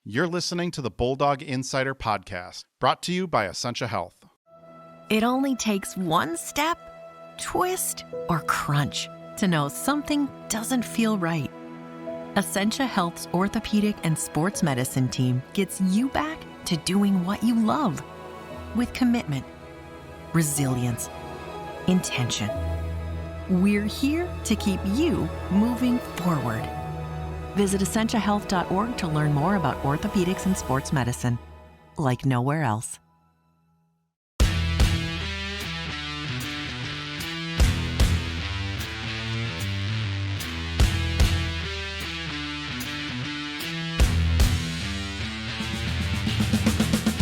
You're listening to the Bulldog Insider Podcast, brought to you by Essentia Health. It only takes one step, twist, or crunch to know something doesn't feel right. Essentia Health's orthopedic and sports medicine team gets you back to doing what you love with commitment, resilience, intention. We're here to keep you moving forward. Visit essentiahealth.org to learn more about orthopedics and sports medicine, like nowhere else.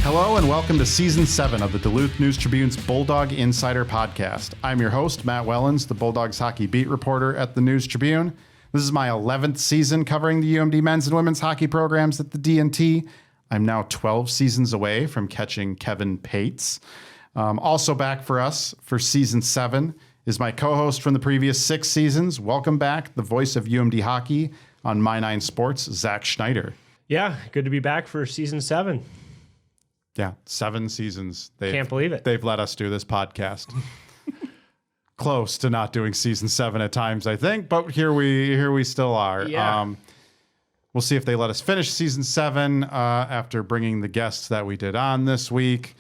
Hello and welcome to Season 7 of the Duluth News Tribune's Bulldog Insider Podcast. I'm your host, Matt Wellens, the Bulldogs hockey beat reporter at the News Tribune. This is my 11th season covering the UMD men's and women's hockey programs at the D&T. I'm now 12 seasons away from catching Kevin Pates. Also back for us for Season 7 is my co-host from the previous 6 seasons. Welcome back, the voice of UMD hockey on My 9 Sports, Zach Schneider. Yeah, good to be back for Season 7. Yeah, 7 seasons. Can't believe it. They've let us do this podcast. Close to not doing Season 7 at times, I think, but here we still are. Yeah. We'll see if they let us finish Season 7 after bringing the guests that we did on this week.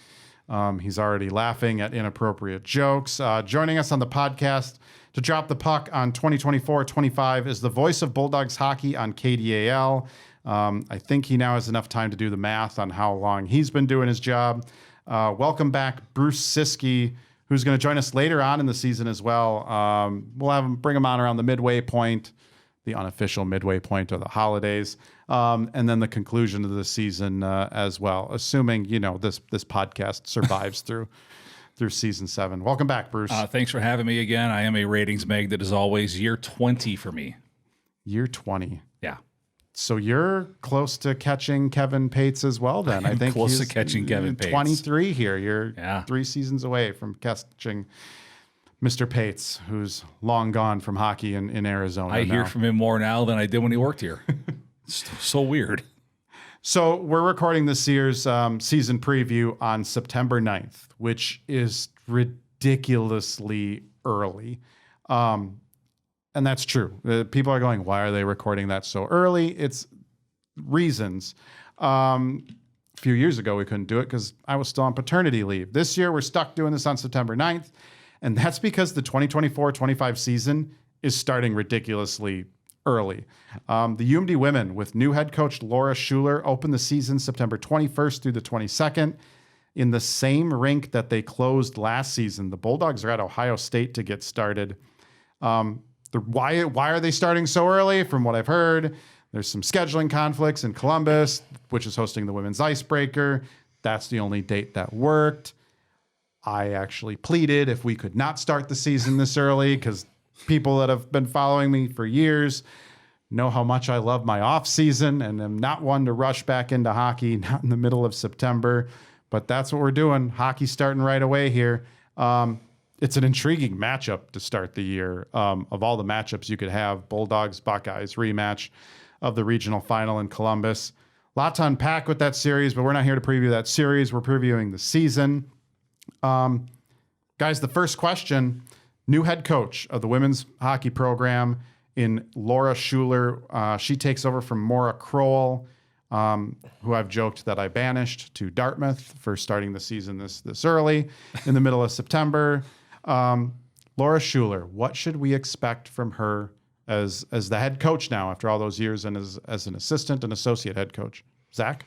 He's already laughing at inappropriate jokes. Joining us on the podcast to drop the puck on 2024-25 is the voice of Bulldogs hockey on KDAL. I think he now has enough time to do the math on how long he's been doing his job. Welcome back, Bruce Ciskie, who's going to join us later on in the season as well. We'll bring him on around the midway point, the unofficial midway point of the holidays, and then the conclusion of the season as well, assuming, this podcast survives through Season 7. Welcome back, Bruce. Thanks for having me again. I am a ratings magnet as always. Year 20 for me. Year 20. Yeah. So you're close to catching Kevin Pates as well, then. I think close to catching Kevin Pates. 23 here. You're 3 seasons away from catching Mr. Pates, who's long gone from hockey in Arizona. I hear from him more now than I did when he worked here. It's so weird. So we're recording this year's season preview on September 9th, which is ridiculously early. And that's true. People are going, why are they recording that so early? It's reasons. A few years ago, we couldn't do it because I was still on paternity leave. This year, we're stuck doing this on September 9th. And that's because the 2024-25 season is starting ridiculously early. The UMD women with new head coach Laura Schuler opened the season September 21st through the 22nd in the same rink that they closed last season. The Bulldogs are at Ohio State to get started. Why are they starting so early? From what I've heard, there's some scheduling conflicts in Columbus, which is hosting the women's icebreaker. That's the only date that worked. I actually pleaded if we could not start the season this early, because people that have been following me for years know how much I love my off season and am not one to rush back into hockey, not in the middle of September. But that's what we're doing. Hockey's starting right away here. It's an intriguing matchup to start the year. Of all the matchups you could have, Bulldogs, Buckeyes, rematch of the regional final in Columbus. A lot to unpack with that series, but we're not here to preview that series. We're previewing the season. Guys, the first question, new head coach of the women's hockey program in Laura Schuler. She takes over from Maura Kroll, who I've joked that I banished to Dartmouth for starting the season this early in the middle of September. Laura Schuler, what should we expect from her as the head coach now after all those years and as an assistant and associate head coach? Zach?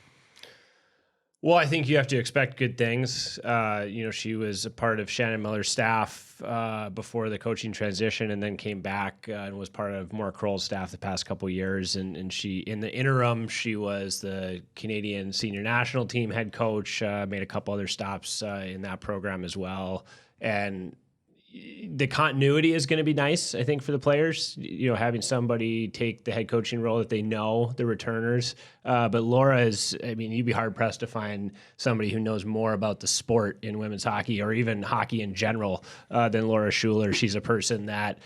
Well, I think you have to expect good things. She was a part of Shannon Miller's staff before the coaching transition, and then came back and was part of Maura Kroll's staff the past couple of years. And she, in the interim, she was the Canadian senior national team head coach, made a couple other stops in that program as well. And the continuity is going to be nice, I think, for the players, having somebody take the head coaching role that they know, the returners. But Laura you'd be hard pressed to find somebody who knows more about the sport in women's hockey or even hockey in general than Laura Schuler. She's a person that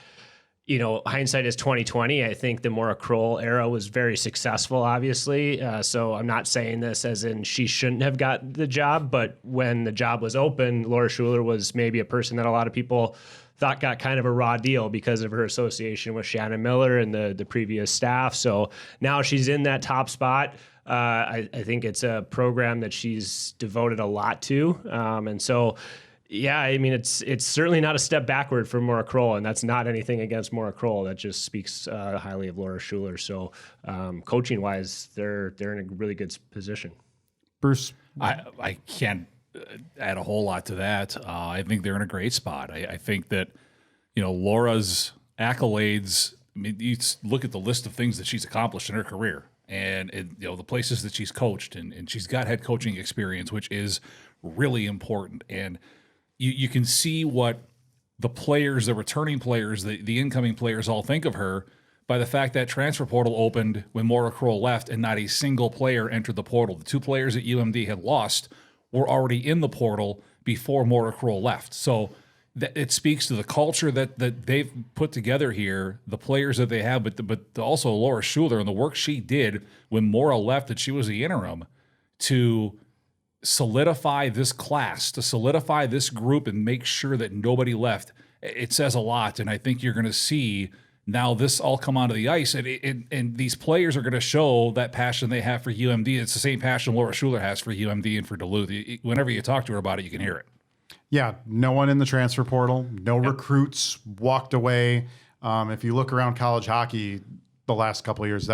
hindsight is 2020. I think the Maura Kroll era was very successful, obviously. So I'm not saying this as in she shouldn't have got the job, but when the job was open, Laura Schuler was maybe a person that a lot of people thought got kind of a raw deal because of her association with Shannon Miller and the previous staff. So now she's in that top spot. I think it's a program that she's devoted a lot to. And so, yeah, I mean, it's certainly not a step backward for Maura Kroll, and that's not anything against Maura Kroll. That just speaks highly of Laura Schuler. So coaching-wise, they're in a really good position. Bruce? I can't add a whole lot to that. I think they're in a great spot. I think that, Laura's accolades, I mean, you look at the list of things that she's accomplished in her career and the places that she's coached, and she's got head coaching experience, which is really important. And you can see what the players, the returning players, the incoming players all think of her by the fact that transfer portal opened when Maura Kroll left and not a single player entered the portal. The 2 players that UMD had lost were already in the portal before Maura Kroll left. So it speaks to the culture that they've put together here, the players that they have, but also Laura Schuler and the work she did when Maura left and she was the interim to solidify this class, to solidify this group and make sure that nobody left. It says a lot, and I think you're going to see now this all come onto the ice, and these players are going to show that passion they have for UMD. It's the same passion Laura Schuler has for UMD and for Duluth. Whenever you talk to her about it, you can hear it. Yeah, no one in the transfer portal, no recruits walked away. If you look around college hockey the last couple of years,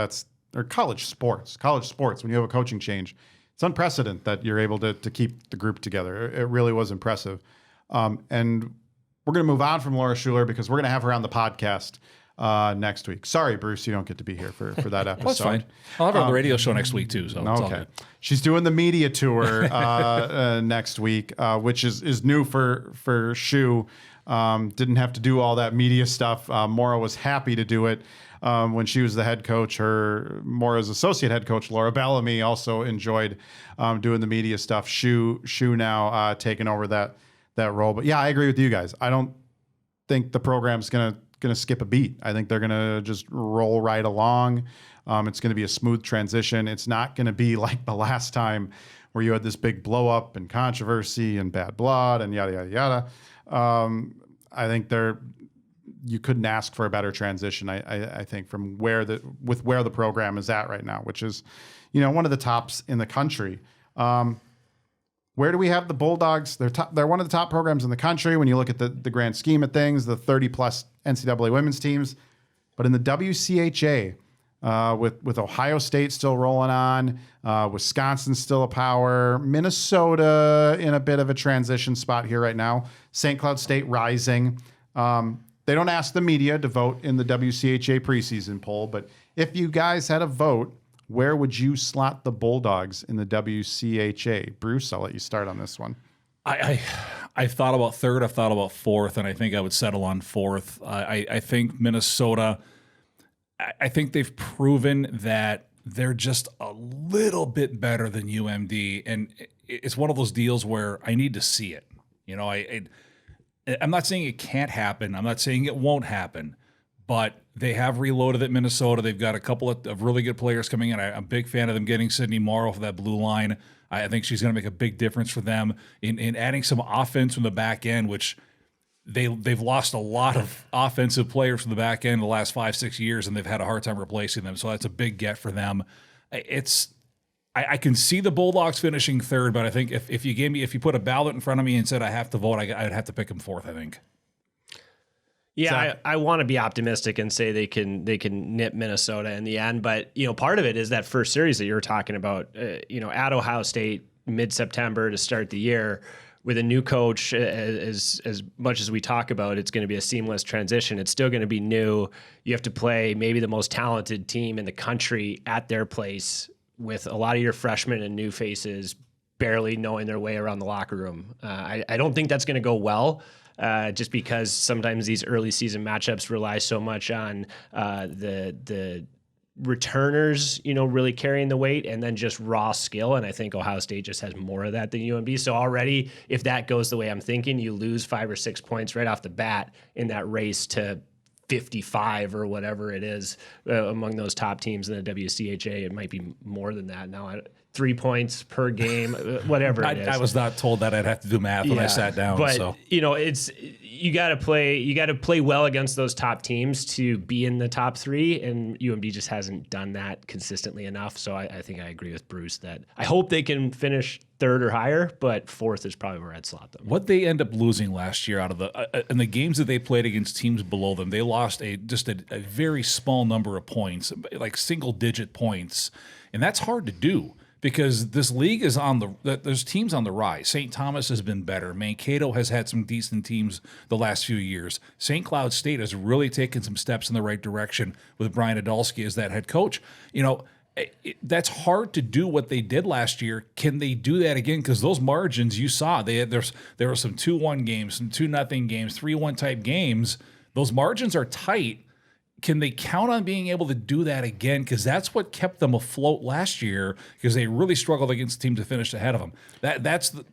or college sports, when you have a coaching change, it's unprecedented that you're able to keep the group together. It really was impressive. And we're going to move on from Laura Schuler because we're going to have her on the podcast next week. Sorry, Bruce, you don't get to be here for that episode. That's fine. I'll have her on the radio show next week too. So it's all good. She's doing the media tour next week, which is new for Shu. Didn't have to do all that media stuff. Maura was happy to do it. When she was the head coach, Maura's associate head coach, Laura Bellamy, also enjoyed doing the media stuff. Shu now taking over that role. But yeah, I agree with you guys. I don't think the program's gonna skip a beat. I think they're gonna just roll right along. It's gonna be a smooth transition. It's not gonna be like the last time where you had this big blow up and controversy and bad blood and yada yada yada. I think you couldn't ask for a better transition. I think from where the program is at right now, which is, one of the tops in the country. Where do we have the Bulldogs? They're one of the top programs in the country when you look at the grand scheme of things, the 30-plus NCAA women's teams. But in the WCHA, with Ohio State still rolling on, Wisconsin's still a power, Minnesota in a bit of a transition spot here right now, St. Cloud State rising. They don't ask the media to vote in the WCHA preseason poll, but if you guys had a vote, where would you slot the Bulldogs in the WCHA? Bruce, I'll let you start on this one. I've thought about third, I've thought about fourth, and I think I would settle on fourth. I think Minnesota, I think they've proven that they're just a little bit better than UMD, and it's one of those deals where I need to see it. I'm not saying it can't happen. I'm not saying it won't happen, but they have reloaded at Minnesota. They've got a couple of really good players coming in. I'm a big fan of them getting Sydney Morrow for that blue line. I think she's going to make a big difference for them in adding some offense from the back end, which they've lost a lot of offensive players from the back end in the last 5-6 years, and they've had a hard time replacing them. So that's a big get for them. I can see the Bulldogs finishing third, but I think if you put a ballot in front of me and said I have to vote, I'd have to pick them fourth, I think. Yeah, I want to be optimistic and say they can nip Minnesota in the end, but part of it is that first series that you were talking about. At Ohio State mid-September to start the year with a new coach. As much as we talk about, it's going to be a seamless transition. It's still going to be new. You have to play maybe the most talented team in the country at their place with a lot of your freshmen and new faces barely knowing their way around the locker room. I don't think that's going to go well. Just because sometimes these early season matchups rely so much on the returners, really carrying the weight, and then just raw skill. And I think Ohio State just has more of that than UMD. So already, if that goes the way I'm thinking, you lose 5 or 6 points right off the bat in that race to 55 or whatever it is among those top teams in the WCHA. It might be more than that now. 3 points per game, whatever it is. I was not told that. I'd have to do math when I sat down. But so it's you got to play well against those top teams to be in the top 3, and UMD just hasn't done that consistently enough. So I think I agree with Bruce that I hope they can finish 3rd or higher, but 4th is probably where I'd slot them. What they end up losing last year out of in the games that they played against teams below them, they lost a very small number of points, like single-digit points, and that's hard to do. Because this league is there's teams on the rise. St. Thomas has been better. Mankato has had some decent teams the last few years. St. Cloud State has really taken some steps in the right direction with Brian Adolski as that head coach. That's hard to do what they did last year. Can they do that again? Because those margins you saw, there were some 2-1 games, some 2-0 games, 3-1 type games. Those margins are tight. Can they count on being able to do that again? Because that's what kept them afloat last year, because they really struggled against teams that finished ahead of them.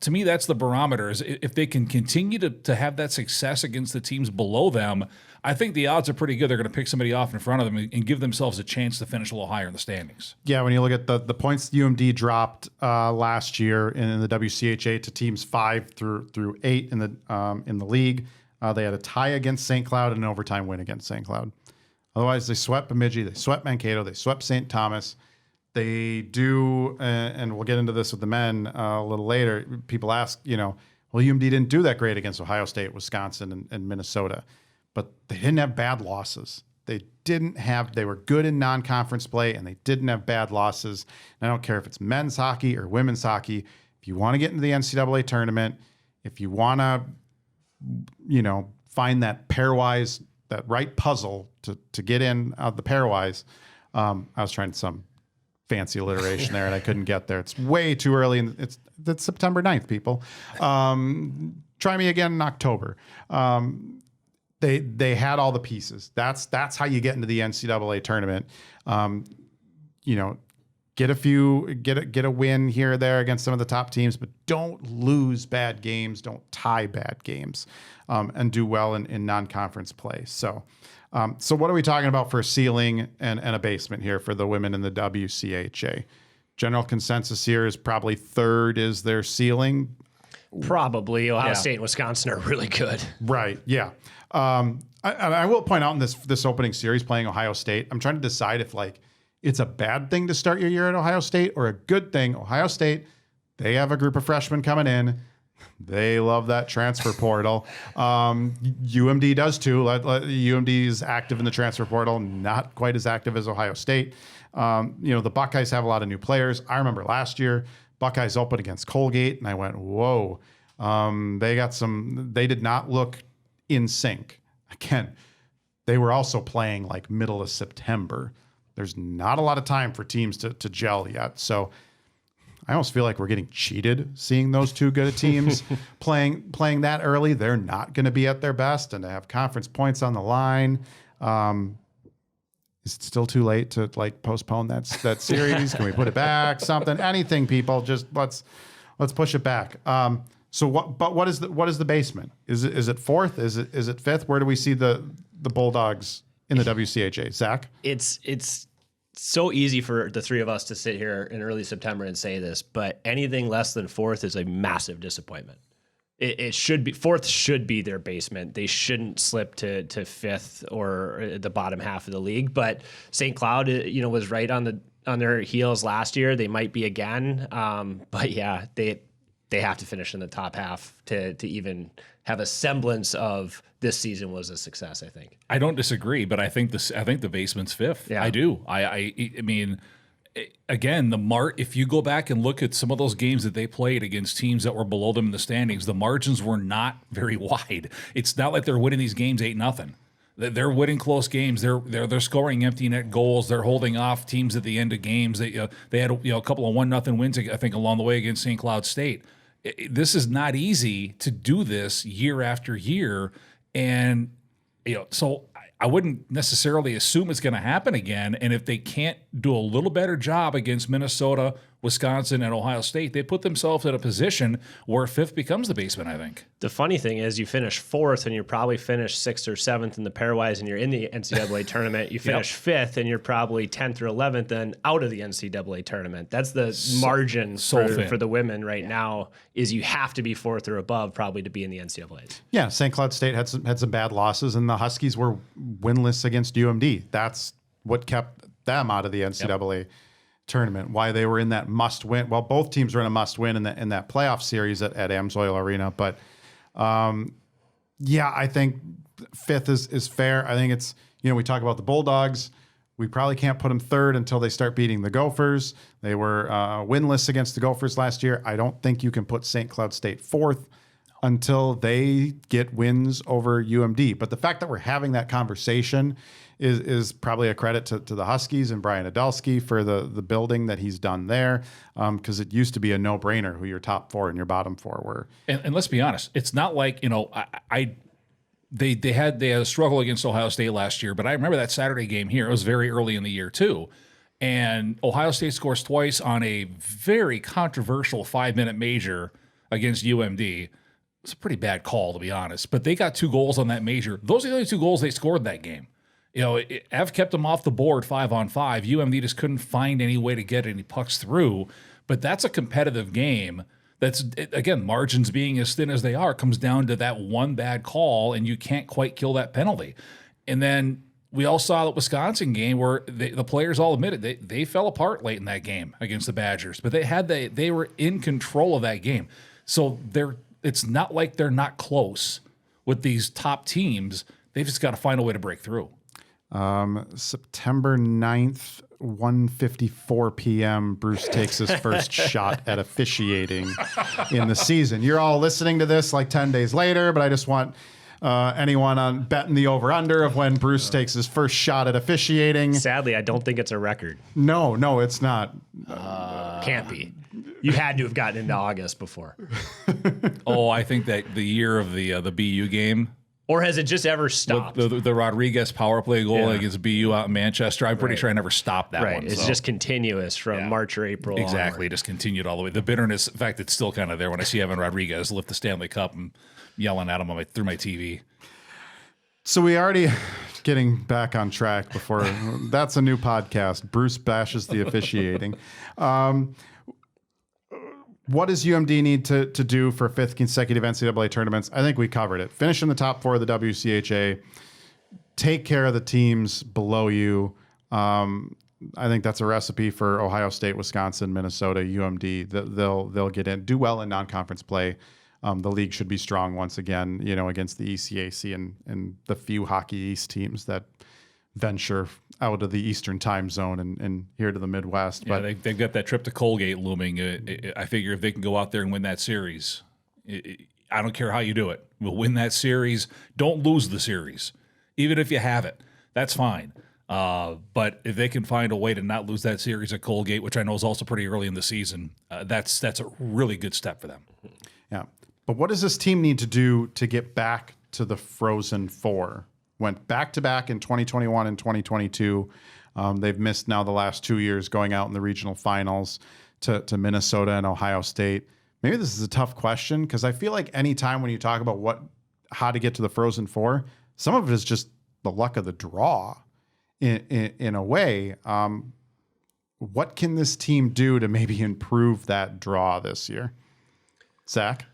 To me, that's the barometer. Is if they can continue to have that success against the teams below them, I think the odds are pretty good. They're going to pick somebody off in front of them and give themselves a chance to finish a little higher in the standings. Yeah, when you look at the points UMD dropped last year in the WCHA to teams 5 through 8 in the league, they had a tie against St. Cloud and an overtime win against St. Cloud. Otherwise, they swept Bemidji, they swept Mankato, they swept St. Thomas. They do, and we'll get into this with the men a little later. People ask, well, UMD didn't do that great against Ohio State, Wisconsin, and Minnesota, but they didn't have bad losses. They were good in non-conference play, and they didn't have bad losses. And I don't care if it's men's hockey or women's hockey. If you want to get into the NCAA tournament, if you want to, find that pairwise, that right puzzle to get in the pairwise. I was trying some fancy alliteration there and I couldn't get there. It's way too early. And it's September 9th, people. Try me again in October. They had all the pieces. That's how you get into the NCAA tournament. Get a win here or there against some of the top teams, but don't lose bad games. Don't tie bad games, and do well in non-conference play. So what are we talking about for a ceiling and a basement here for the women in the WCHA? General consensus here is probably 3rd is their ceiling. Probably. Ohio State and Wisconsin are really good. Right. Yeah. I will point out in this opening series playing Ohio State, I'm trying to decide if it's a bad thing to start your year at Ohio State or a good thing. Ohio State, they have a group of freshmen coming in. They love that transfer portal. UMD does too. UMD is active in the transfer portal, not quite as active as Ohio State. The Buckeyes have a lot of new players. I remember last year, Buckeyes opened against Colgate, and I went, whoa. They did not look in sync. Again, they were also playing middle of September. There's not a lot of time for teams to gel yet. So I almost feel like we're getting cheated seeing those two good teams playing that early. They're not going to be at their best, and to have conference points on the line. Is it still too late to postpone that series? Can we put it back? Something, anything, people. Just let's push it back. What is the basement? Is it 4th? Is it 5th? Where do we see the Bulldogs in the WCHA? Zach? It's so easy for the three of us to sit here in early September and say this, but anything less than 4th is a massive disappointment. It should be 4th should be their basement. They shouldn't slip to 5th or the bottom half of the league. But St. Cloud, was right on their heels last year. They might be again, but yeah, they have to finish in the top half to even have a semblance of this season was a success. I think. I don't disagree, but I think the basement's 5th. Yeah. I do. I mean. Again, if you go back and look at some of those games that they played against teams that were below them in the standings, the margins were not very wide. It's not like they're winning these games 8-0. They're winning close games. They're scoring empty net goals. They're holding off teams at the end of games. They had a couple of 1-0 wins, I think, along the way against St. Cloud State. This is not easy to do this year after year, and so. I wouldn't necessarily assume it's going to happen again. And if they can't do a little better job against Minnesota, Wisconsin and Ohio State, they put themselves in a position where fifth becomes the basement, I think. The funny thing is you finish fourth and you're probably finished sixth or seventh in the pairwise and you're in the NCAA tournament. You finish fifth and you're probably 10th or 11th and out of the NCAA tournament. That's the margin for the women right now, is you have to be fourth or above probably to be in the NCAAs. Yeah, St. Cloud State had some bad losses, and the Huskies were winless against UMD. That's what kept them out of the NCAA tournament, why they were in that must-win. Well, both teams were in a must-win in that playoff series at Amsoil Arena. But, I think fifth is fair. I think it's, we talk about the Bulldogs. We probably can't put them third until they start beating the Gophers. They were winless against the Gophers last year. I don't think you can put St. Cloud State fourth until they get wins over UMD. But the fact that we're having that conversation is probably a credit to the Huskies and Brian Adelsky for the building that he's done there, because it used to be a no-brainer who your top four and your bottom four were. And let's be honest, it's not like, they had a struggle against Ohio State last year, but I remember that Saturday game here. It was very early in the year too. And Ohio State scores twice on a very controversial 5-minute major against UMD. It's a pretty bad call, to be honest, but they got 2 goals on that major. Those are the only 2 goals they scored that game. Ev kept them off the board 5-on-5. UMD just couldn't find any way to get any pucks through. But that's a competitive game. That's, again, margins being as thin as they are, comes down to that one bad call, and you can't quite kill that penalty. And then we all saw the Wisconsin game where the players all admitted they fell apart late in that game against the Badgers, but they were in control of that game. So it's not like they're not close with these top teams. They've just got to find a way to break through. September 9th, 1:54 p.m., Bruce takes his first shot at officiating in the season. You're all listening to this like 10 days later, but I just want anyone on betting the over-under of when Bruce takes his first shot at officiating. Sadly, I don't think it's a record. No, it's not. Can't be. You had to have gotten into August before. I think that the year of the BU game. Or has it just ever stopped? The Rodriguez power play goal against BU out in Manchester, I'm pretty sure I never stopped that one. Right, it's just continuous from March or April Exactly, onward. Just continued all the way. The bitterness, in fact, it's still kind of there when I see Evan Rodriguez lift the Stanley Cup and yelling at him through my TV. So we already, getting back on track before, that's a new podcast, Bruce bashes the officiating. What does UMD need to do for 5th consecutive NCAA tournaments? I think we covered it. Finish in the top 4 of the WCHA. Take care of the teams below you. I think that's a recipe for Ohio State, Wisconsin, Minnesota, UMD. They'll get in. Do well in non-conference play. The league should be strong once again, against the ECAC and the few Hockey East teams that venture out of the Eastern time zone and here to the Midwest. Yeah, but they've got that trip to Colgate looming. I figure if they can go out there and win that series, I don't care how you do it. We'll win that series. Don't lose the series. Even if you have it, that's fine. But if they can find a way to not lose that series at Colgate, which I know is also pretty early in the season, that's a really good step for them. Yeah. But what does this team need to do to get back to the Frozen Four? Went back-to-back in 2021 and 2022. They've missed now the last 2 years going out in the regional finals to Minnesota and Ohio State. Maybe this is a tough question because I feel like any time when you talk about how to get to the Frozen Four, some of it is just the luck of the draw in a way. What can this team do to maybe improve that draw this year? Zach?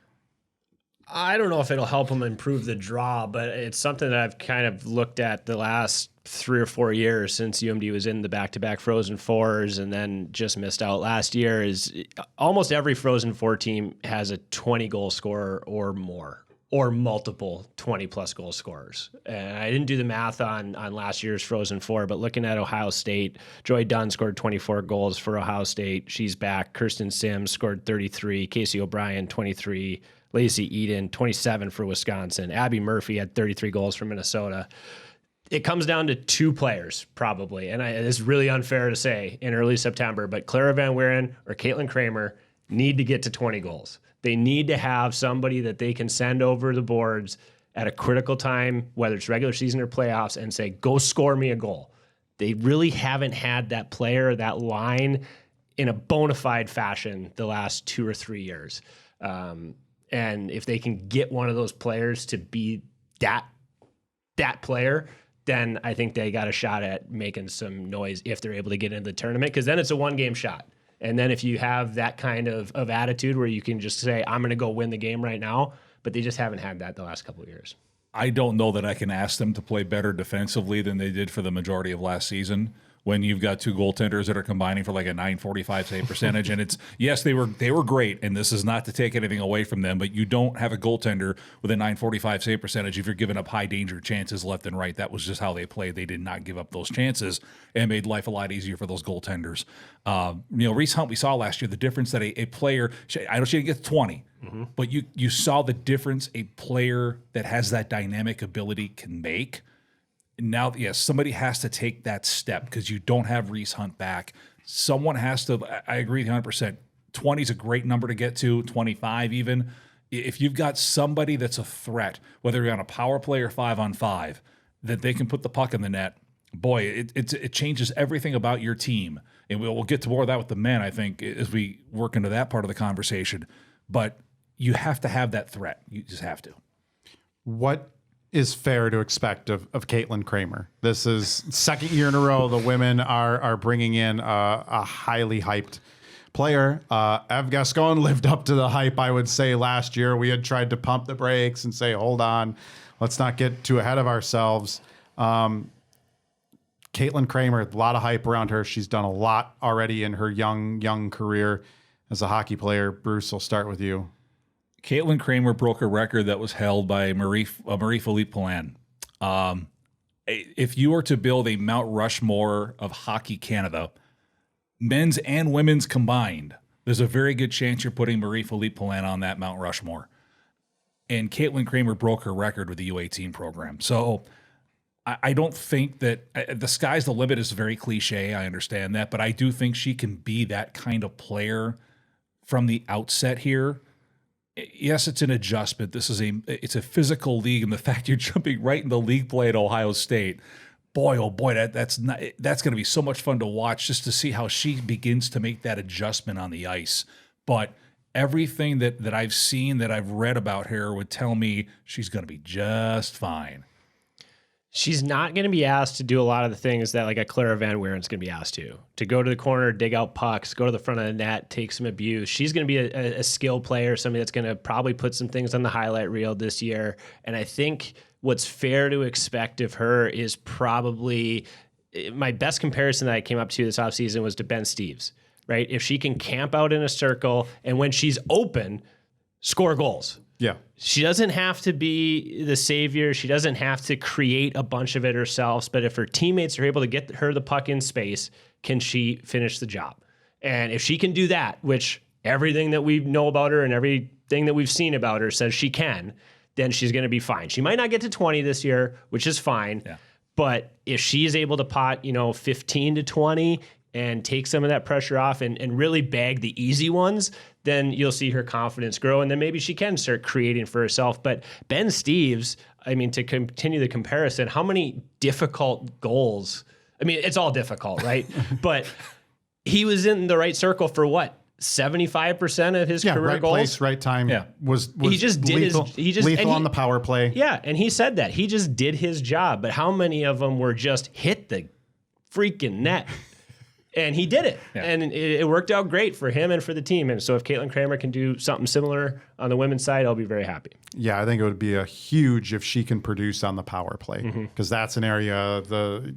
I don't know if it'll help them improve the draw, but it's something that I've kind of looked at the last 3 or 4 years since UMD was in the back-to-back Frozen Fours and then just missed out last year. Is almost every Frozen Four team has a 20-goal scorer or more, or multiple 20-plus goal scorers. And I didn't do the math on last year's Frozen Four, but looking at Ohio State, Joy Dunn scored 24 goals for Ohio State. She's back. Kirsten Sims scored 33. Casey O'Brien, 23. Lacey Eden, 27 for Wisconsin. Abby Murphy had 33 goals for Minnesota. It comes down to 2 players, probably, and it's really unfair to say in early September, but Clara Van Wieren or Caitlin Kramer need to get to 20 goals. They need to have somebody that they can send over the boards at a critical time, whether it's regular season or playoffs, and say, go score me a goal. They really haven't had that player, that line in a bona fide fashion the last 2 or 3 years. And if they can get one of those players to be that player, then I think they got a shot at making some noise if they're able to get into the tournament, because then it's a 1-game shot. And then if you have that kind of attitude where you can just say, I'm going to go win the game right now, but they just haven't had that the last couple of years. I don't know that I can ask them to play better defensively than they did for the majority of last season, when you've got two goaltenders that are combining for like a .945 save percentage. And it's, yes, they were great, and this is not to take anything away from them, but you don't have a goaltender with a .945 save percentage if you're giving up high danger chances left and right. That was just how they played. They did not give up those chances and made life a lot easier for those goaltenders. Reese Hunt, we saw last year the difference that a player, I know she didn't get 20, but you saw the difference a player that has that dynamic ability can make. Now, yes, somebody has to take that step, because you don't have Reese Hunt back. Someone has to, I agree 100%. 20 is a great number to get to, 25 even. If you've got somebody that's a threat, whether you're on a power play or 5-on-5, that they can put the puck in the net, boy, it changes everything about your team. And we'll get to more of that with the men, I think, as we work into that part of the conversation. But you have to have that threat. You just have to. What is fair to expect of Caitlin Kramer? This is second year in a row the women are bringing in a highly hyped player. Ev Gascon lived up to the hype, I would say. Last year we had tried to pump the brakes and say, hold on, let's not get too ahead of ourselves. Caitlin Kramer, a lot of hype around her. She's done a lot already in her young career as a hockey player. Bruce, I'll start with you. Caitlin Kramer broke a record that was held by Marie-Philippe Poulin. If you were to build a Mount Rushmore of Hockey Canada, men's and women's combined, there's a very good chance you're putting Marie-Philippe Poulin on that Mount Rushmore. And Caitlin Kramer broke her record with the U18 program. So I don't think that the sky's the limit is very cliche. I understand that, but I do think she can be that kind of from the outset here. Yes, it's an adjustment. It's a physical league, and the fact you're jumping right in the league play at Ohio State, boy, oh boy, that's going to be so much fun to watch, just to see how she begins to make that adjustment on the ice. But everything that I've seen, that I've read about her, would tell me she's going to be just fine. She's not going to be asked to do a lot of the things that like a Clara Van Weeren's going to be asked to go to the corner, dig out pucks, go to the front of the net, take some abuse. She's going to be a skill player, somebody that's going to probably put some things on the highlight reel this year. And I think what's fair to expect of her is probably, my best comparison that I came up to this offseason was to Ben Steeves, right? If she can camp out in a circle and when she's open, score goals. Yeah. She doesn't have to be the savior. She doesn't have to create a bunch of it herself. But if her teammates are able to get her the puck in space, can she finish the job? And if she can do that, which everything that we know about her and everything that we've seen about her says she can, then she's going to be fine. She might not get to 20 this year, which is fine. Yeah. But if she's able to pot, 15 to 20 and take some of that pressure off and really bag the easy ones, then you'll see her confidence grow, and then maybe she can start creating for herself. But Ben Steeves, to continue the comparison, how many difficult goals? It's all difficult, right? But he was in the right circle for what? 75% of his career right goals? Place, right time. Yeah. Was he just did lethal, lethal on the power play. Yeah, and he said that. He just did his job. But how many of them were just hit the freaking net? And he did it. Yeah. And it worked out great for him and for the team. And so if Caitlin Kramer can do something similar on the women's side, I'll be very happy. Yeah, I think it would be a huge if she can produce on the power play, because that's an area the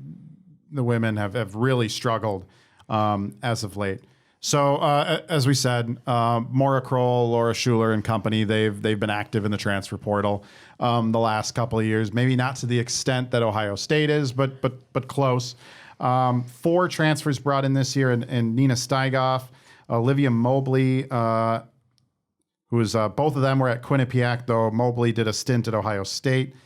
women have really struggled as of late. So as we said, Maura Kroll, Laura Schuler and company, they've been active in the transfer portal the last couple of years. Maybe not to the extent that Ohio State is, but close. 4 transfers brought in this year, and Nina Steigoff, Olivia Mobley, who was both of them were at Quinnipiac, though Mobley did a stint at Ohio State.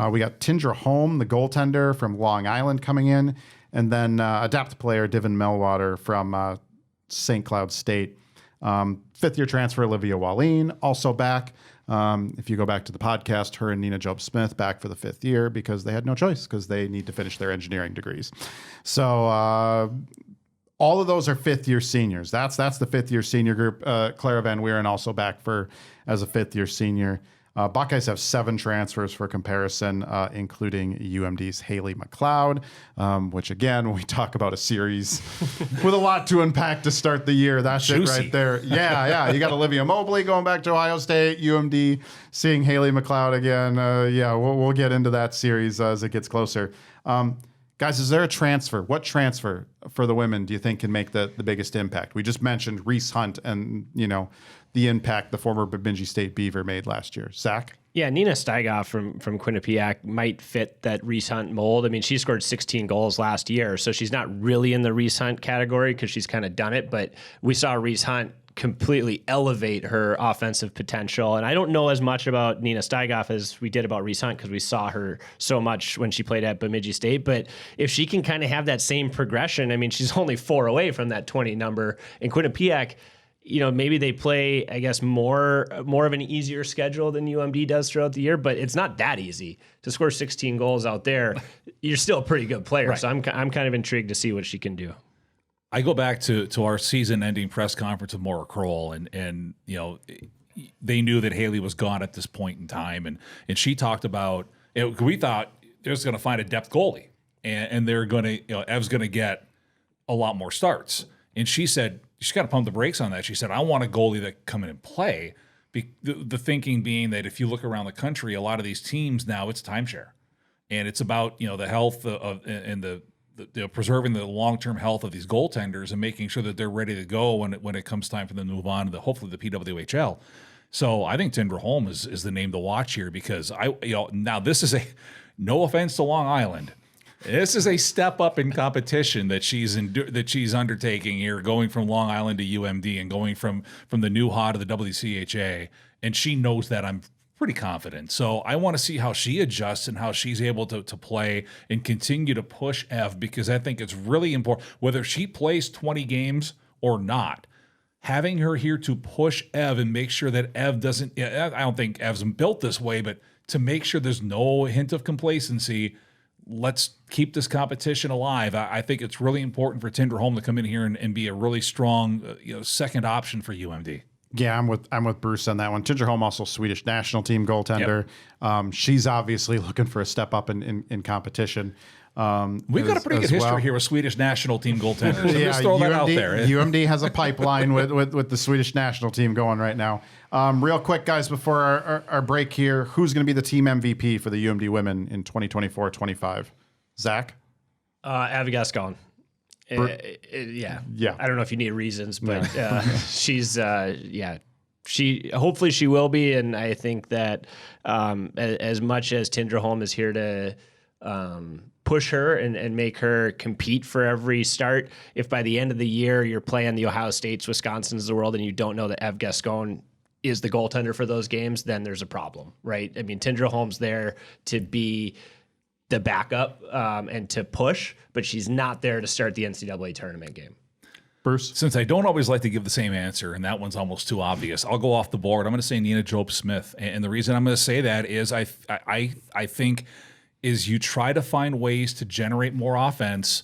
We got Tindra Holm, the goaltender from Long Island, coming in, and then a depth player, Divin Melwater from St. Cloud State. 5th-year transfer, Olivia Wallin, also back. If you go back to the podcast, her and Nina Job-Smith back for the 5th year because they had no choice because they need to finish their engineering degrees. So all of those are fifth-year seniors. That's the fifth-year senior group. Clara Van Weeren also back as a fifth-year senior. Buckeyes have 7 transfers for comparison, including UMD's Haley McLeod, which again, when we talk about a series with a lot to unpack to start the year, that's Juicy. It right there. Yeah. You got Olivia Mobley going back to Ohio State, UMD seeing Haley McLeod again. We'll get into that series as it gets closer. Guys, is there a transfer? What transfer for the women do you think can make the biggest impact? We just mentioned Reese Hunt and, the impact the former Bemidji State Beaver made last year. Zach? Yeah, Nina Steigoff from Quinnipiac might fit that Reese Hunt mold. I mean, she scored 16 goals last year, so she's not really in the Reese Hunt category because she's kind of done it, but we saw Reese Hunt completely elevate her offensive potential. And I don't know as much about Nina Steigoff as we did about Reese Hunt because we saw her so much when she played at Bemidji State. But if she can kind of have that same progression, I mean, she's only 4 away from that 20 number. In Quinnipiac, maybe they play, I guess, more of an easier schedule than UMD does throughout the year, but it's not that easy to score 16 goals out there. You're still a pretty good player. Right. So I'm kind of intrigued to see what she can do. I go back to our season-ending press conference with Maura Kroll, and they knew that Haley was gone at this point in time, and she talked about we thought they're just going to find a depth goalie, and they're going to Ev's going to get a lot more starts, and she said she's got to pump the brakes on that. She said, I want a goalie that come in and play. The thinking being that if you look around the country, a lot of these teams now it's timeshare, and it's about the health of and the preserving the long-term health of these goaltenders and making sure that they're ready to go when it comes time for them to move on to hopefully the PWHL. So I think Tindra Holm is the name to watch here because now this is no offense to Long Island. This is a step up in competition that she's undertaking here, going from Long Island to UMD and going from the new hot to the WCHA, and she knows that. I'm pretty confident. So I want to see how she adjusts and how she's able to play and continue to push Ev because I think it's really important, whether she plays 20 games or not, having her here to push Ev and make sure that Ev doesn't, I don't think Ev's built this way, but to make sure there's no hint of complacency, let's keep this competition alive. I think it's really important for Tindra Holm to come in here and be a really strong second option for UMD. Yeah, I'm with Bruce on that one. Tindra Holm, also Swedish national team goaltender. Yep. She's obviously looking for a step up in competition. We've got a pretty good history here with Swedish national team goaltenders. So just throw that out there. UMD has a pipeline with the Swedish national team going right now. Real quick, guys, before our break here, who's going to be the team MVP for the UMD women in 2024-25? Zach? Avi Gascon. Yeah. I don't know if you need reasons, but she's she hopefully she will be, and I think that as much as Tindra Holm is here to push her and make her compete for every start, if by the end of the year you're playing the Ohio States, Wisconsins of the world, and you don't know that Ev Gascon is the goaltender for those games, then there's a problem, right? I mean, Tindra Holm's there to be the backup and to push, but she's not there to start the NCAA tournament game. Bruce? Since I don't always like to give the same answer, and that one's almost too obvious, I'll go off the board. I'm going to say Nina Jobe-Smith. And the reason I'm going to say that is I think is you try to find ways to generate more offense.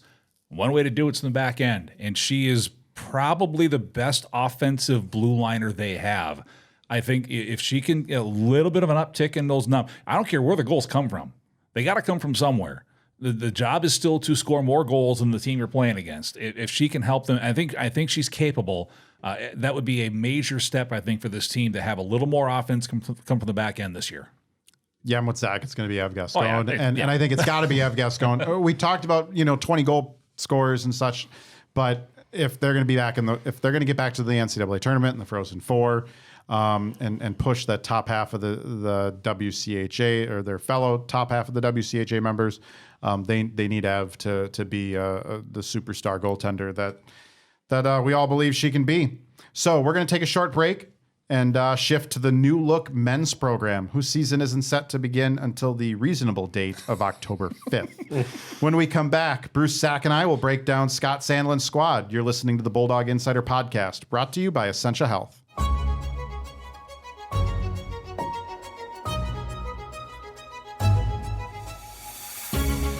One way to do it's in the back end. And she is probably the best offensive blue liner they have. I think if she can get a little bit of an uptick in those numbers, I don't care where the goals come from. They got to come from somewhere. The job is still to score more goals than the team you're playing against. If she can help them, I think she's capable. That would be a major step, I think, for this team to have a little more offense come from the back end this year. Yeah, I'm with Zach. It's going to be Ev Gascon. And I think it's got to be Ev Gascon. We talked about 20 goal scorers and such, but if they're going to be if they're going to get back to the NCAA tournament in the Frozen Four, and push that top half of the WCHA or their fellow top half of the WCHA members, they need Ev to be the superstar goaltender that we all believe she can be. So we're going to take a short break and shift to the new look men's program, whose season isn't set to begin until the reasonable date of October 5th. When we come back, Bruce Sack and I will break down Scott Sandlin's squad. You're listening to the Bulldog Insider Podcast, brought to you by Essentia Health.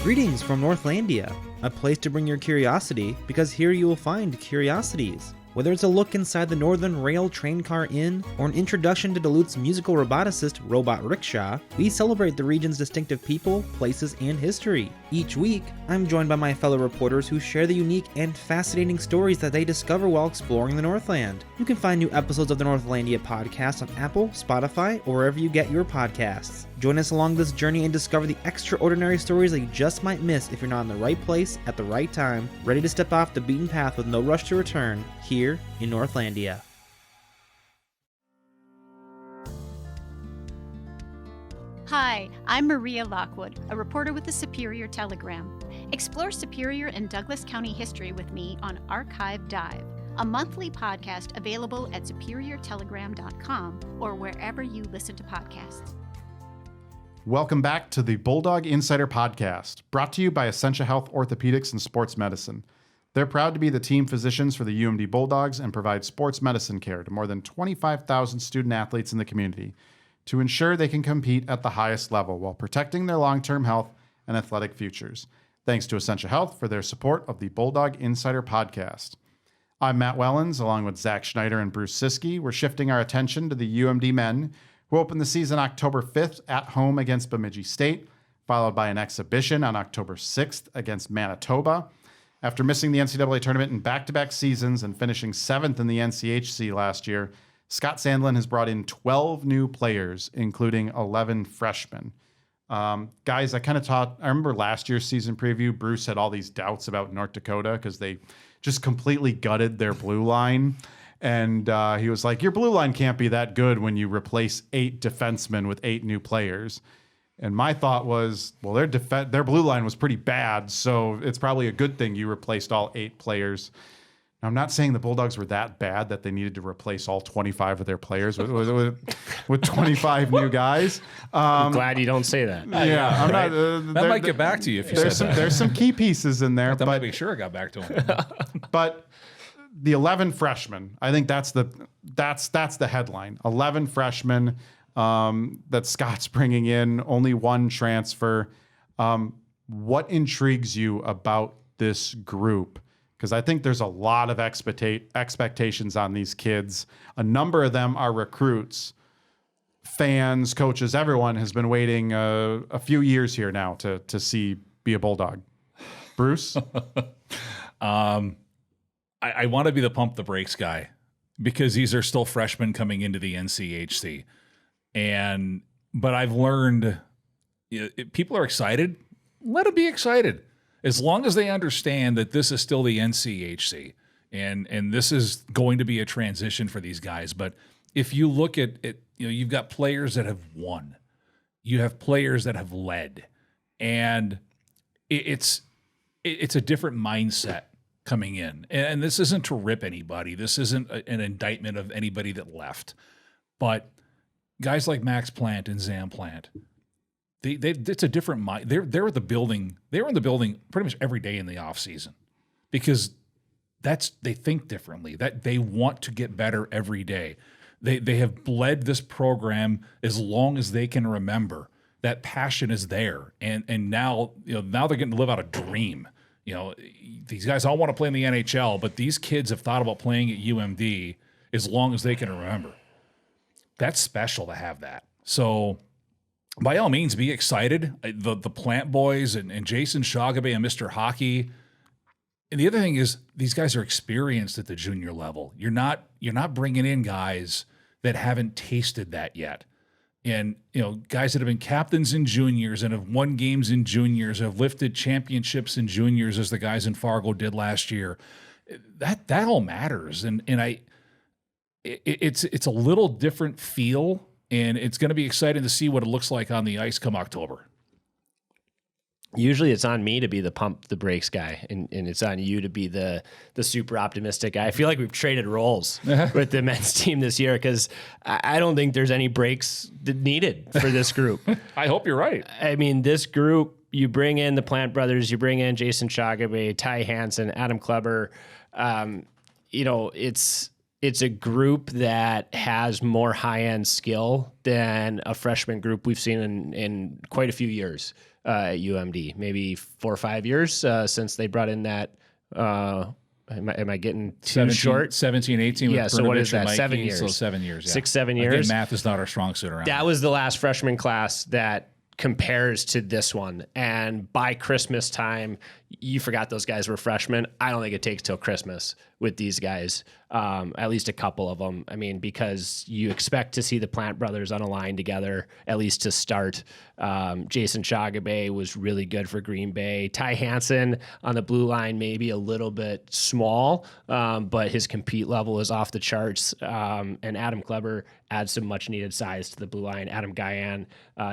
Greetings from Northlandia. a place to bring your curiosity, because here you will find curiosities. Whether it's a look inside the Northern Rail train car inn or an introduction to Duluth's musical roboticist Robot Rickshaw, we celebrate the region's distinctive people, places, and history. Each week, I'm joined by my fellow reporters who share the unique and fascinating stories that they discover while exploring the Northland. You can find new episodes of the Northlandia podcast on Apple, Spotify, or wherever you get your podcasts. Join us along this journey and discover the extraordinary stories that you just might miss if you're not in the right place at the right time, ready to step off the beaten path with no rush to return, here in Northlandia. Hi, I'm Maria Lockwood, a reporter with the Superior Telegram. Explore Superior and Douglas County history with me on Archive Dive, a monthly podcast available at superiortelegram.com or wherever you listen to podcasts. Welcome back to the Bulldog Insider Podcast, brought to you by Essentia Health Orthopedics and Sports Medicine. They're proud to be the team physicians for the UMD Bulldogs and provide sports medicine care to more than 25,000 student athletes in the community to ensure they can compete at the highest level while protecting their long-term health and athletic futures. Thanks to Essentia Health for their support of the Bulldog Insider Podcast. I'm Matt Wellens, along with Zach Schneider and Bruce Ciskie. We're shifting our attention to the UMD men, who opened the season October 5th at home against Bemidji State, followed by an exhibition on October 6th against Manitoba. After missing the NCAA tournament in back-to-back seasons and finishing 7th in the NCHC last year, Scott Sandlin has brought in 12 new players, including 11 freshmen. Guys, I remember last year's season preview, Bruce had all these doubts about North Dakota because they just completely gutted their blue line. And he was like, your blue line can't be that good when you replace 8 defensemen with 8 new players. And my thought was, well, their blue line was pretty bad, so it's probably a good thing you replaced all 8 players. Now, I'm not saying the Bulldogs were that bad that they needed to replace all 25 of their players with 25 new guys. I'm glad you don't say that. Yeah, I'm right? not. That might get back to you if you said that. There's some key pieces in there. That might be sure it got back to him. But the 11 freshmen, I think that's the headline. 11 freshmen that Scott's bringing in, only 1 transfer. What intrigues you about this group? Because I think there's a lot of expectations on these kids. A number of them are recruits. Fans, coaches, everyone has been waiting a few years here now to see be a Bulldog. Bruce? I want to be the pump the brakes guy because these are still freshmen coming into the NCHC. But I've learned if people are excited, let them be excited. As long as they understand that this is still the NCHC and this is going to be a transition for these guys. But if you look at it, you've got players that have won, you have players that have led, and it's a different mindset coming in. And this isn't to rip anybody. This isn't an indictment of anybody that left. But guys like Max Plant and Zam Plant, it's a different mind. They're at the building. They were in the building pretty much every day in the off season because they think differently. That they want to get better every day. They have bled this program as long as they can remember. That passion is there, and now now they're getting to live out a dream. These guys all want to play in the NHL, but these kids have thought about playing at UMD as long as they can remember. That's special to have that. So by all means, be excited. The Plant Boys and Jason Shagabe and Mr. Hockey. And the other thing is these guys are experienced at the junior level. You're not bringing in guys that haven't tasted that yet. And, guys that have been captains in juniors and have won games in juniors, have lifted championships in juniors as the guys in Fargo did last year. That all matters. And it's a little different feel. And it's going to be exciting to see what it looks like on the ice come October. Usually it's on me to be the pump the brakes guy, and it's on you to be the super optimistic guy. I feel like we've traded roles with the men's team this year because I don't think there's any breaks needed for this group. I hope you're right. I mean, this group, you bring in the Plant brothers, you bring in Jason Shagabe, Ty Hansen, Adam Kleber. it's a group that has more high-end skill than a freshman group we've seen in quite a few years at UMD, maybe 4 or 5 years since they brought in that. Am I getting too short? 17, 18. Yeah, so what is that? 7 years. So 7 years, yeah. 6, 7 years. Again, math is not our strong suit around. That was the last freshman class that compares to this one. And by Christmas time, you forgot those guys were freshmen. I don't think it takes till Christmas with these guys, at least a couple of them. I mean, because you expect to see the Plant brothers on a line together, at least to start. Jason Shagabe was really good for Green Bay. Ty Hansen on the blue line, maybe a little bit small, but his compete level is off the charts. And Adam Kleber adds some much needed size to the blue line. Adam Guyan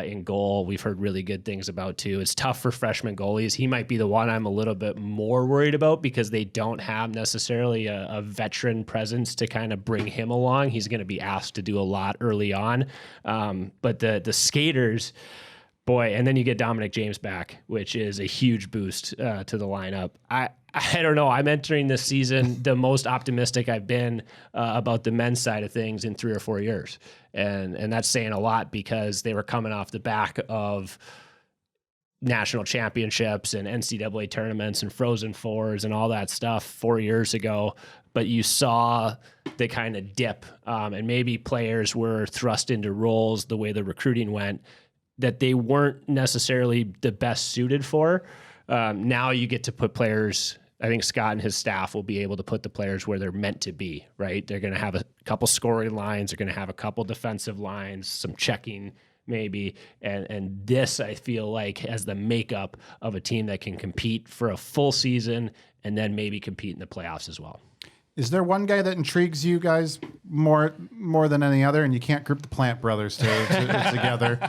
in goal, we've heard really good things about too. It's tough for freshman goalies. He might be the one I'm a little bit more worried about because they don't have necessarily a veteran presence to kind of bring him along. He's going to be asked to do a lot early on. But the skaters, boy, and then you get Dominic James back, which is a huge boost to the lineup. I don't know. I'm entering this season the most optimistic I've been about the men's side of things in 3 or 4 years. And that's saying a lot because they were coming off the back of national championships and NCAA tournaments and Frozen Fours and all that stuff 4 years ago. But you saw the kind of dip, and maybe players were thrust into roles the way the recruiting went that they weren't necessarily the best suited for. Now you get to put players, I think Scott and his staff will be able to put the players where they're meant to be, right? They're going to have a couple scoring lines. They're going to have a couple defensive lines, some checking maybe. And this, I feel like, has the makeup of a team that can compete for a full season and then maybe compete in the playoffs as well. Is there one guy that intrigues you guys more than any other? And you can't group the Plant brothers together.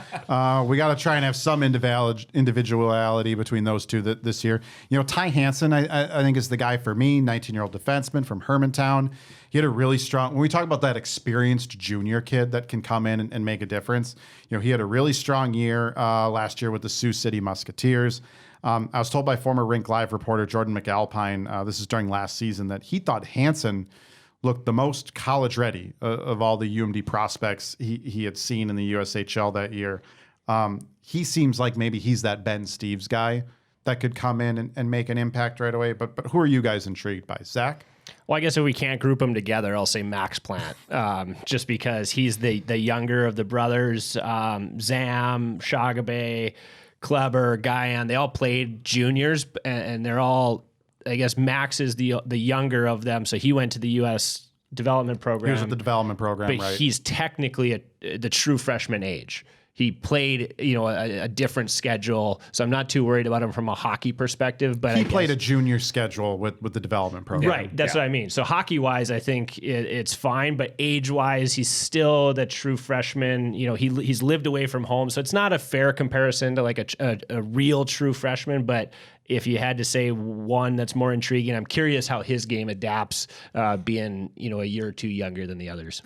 We got to try and have some individuality between those two this year. You know, Ty Hansen, I think, is the guy for me, 19-year-old defenseman from Hermantown. He had a really strong, when we talk about that experienced junior kid that can come in and make a difference, you know, he had a really strong year last year with the Sioux City Musketeers. I was told by former Rink Live reporter Jordan McAlpine, this is during last season, that he thought Hansen looked the most college ready of all the UMD prospects he had seen in the USHL that year. He seems like maybe he's that Ben Steves guy that could come in and make an impact right away. But who are you guys intrigued by? Zach? Well, I guess if we can't group them together, I'll say Max Plant, just because he's the younger of the brothers. Zam, Shagabe, Kleber, Guyan, they all played juniors, and they're all, I guess Max is the younger of them, so he went to the U.S. development program. He was at the development program, but right? He's technically the true freshman age. He played, a different schedule, so I'm not too worried about him from a hockey perspective. But he played a junior schedule with the development program. Right, that's what I mean. So hockey-wise, I think it's fine, but age-wise, he's still the true freshman. You know, he's lived away from home, so it's not a fair comparison to like a real true freshman. But if you had to say one that's more intriguing, I'm curious how his game adapts, being a year or two younger than the others.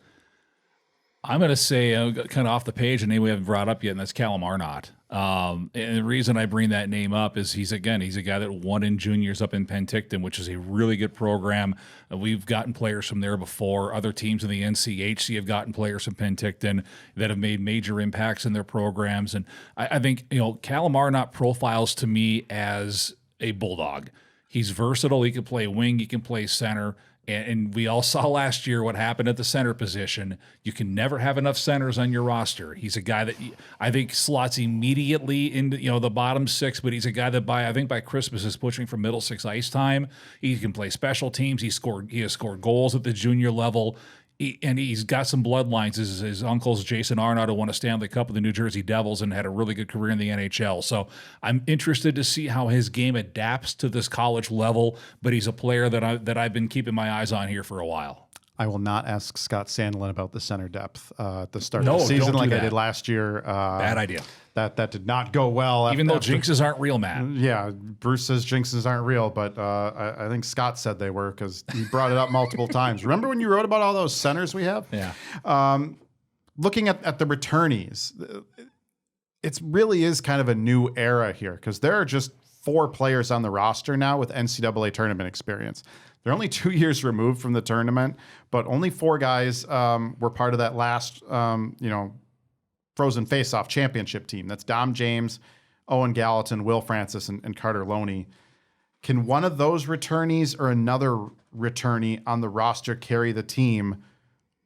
I'm going to say, kind of off the page, a name we haven't brought up yet, and that's Callum Arnott. And the reason I bring that name up is he's a guy that won in juniors up in Penticton, which is a really good program. We've gotten players from there before. Other teams in the NCHC have gotten players from Penticton that have made major impacts in their programs. And I think, Callum Arnott profiles to me as a Bulldog. He's versatile. He can play wing. He can play center. And we all saw last year what happened at the center position. You can never have enough centers on your roster. He's a guy that I think slots immediately into the bottom six, but he's a guy that by Christmas is pushing for middle six ice time. He can play special teams. He has scored goals at the junior level. And he's got some bloodlines. His uncle's Jason Arnott, who won a Stanley Cup with the New Jersey Devils and had a really good career in the NHL. So I'm interested to see how his game adapts to this college level, but he's a player that I've been keeping my eyes on here for a while. I will not ask Scott Sandlin about the center depth at the start of the season like I did last year. Bad idea. That did not go well. Even though jinxes aren't real, Matt. Yeah, Bruce says jinxes aren't real, but I think Scott said they were because he brought it up multiple times. Remember when you wrote about all those centers we have? Yeah. Looking at the returnees, it really is kind of a new era here because there are just 4 players on the roster now with NCAA tournament experience. They're only 2 years removed from the tournament, but only 4 guys were part of that last, Frozen Face-Off championship team. That's Dom James, Owen Gallatin, Will Francis, and Carter Loney. Can one of those returnees or another returnee on the roster carry the team,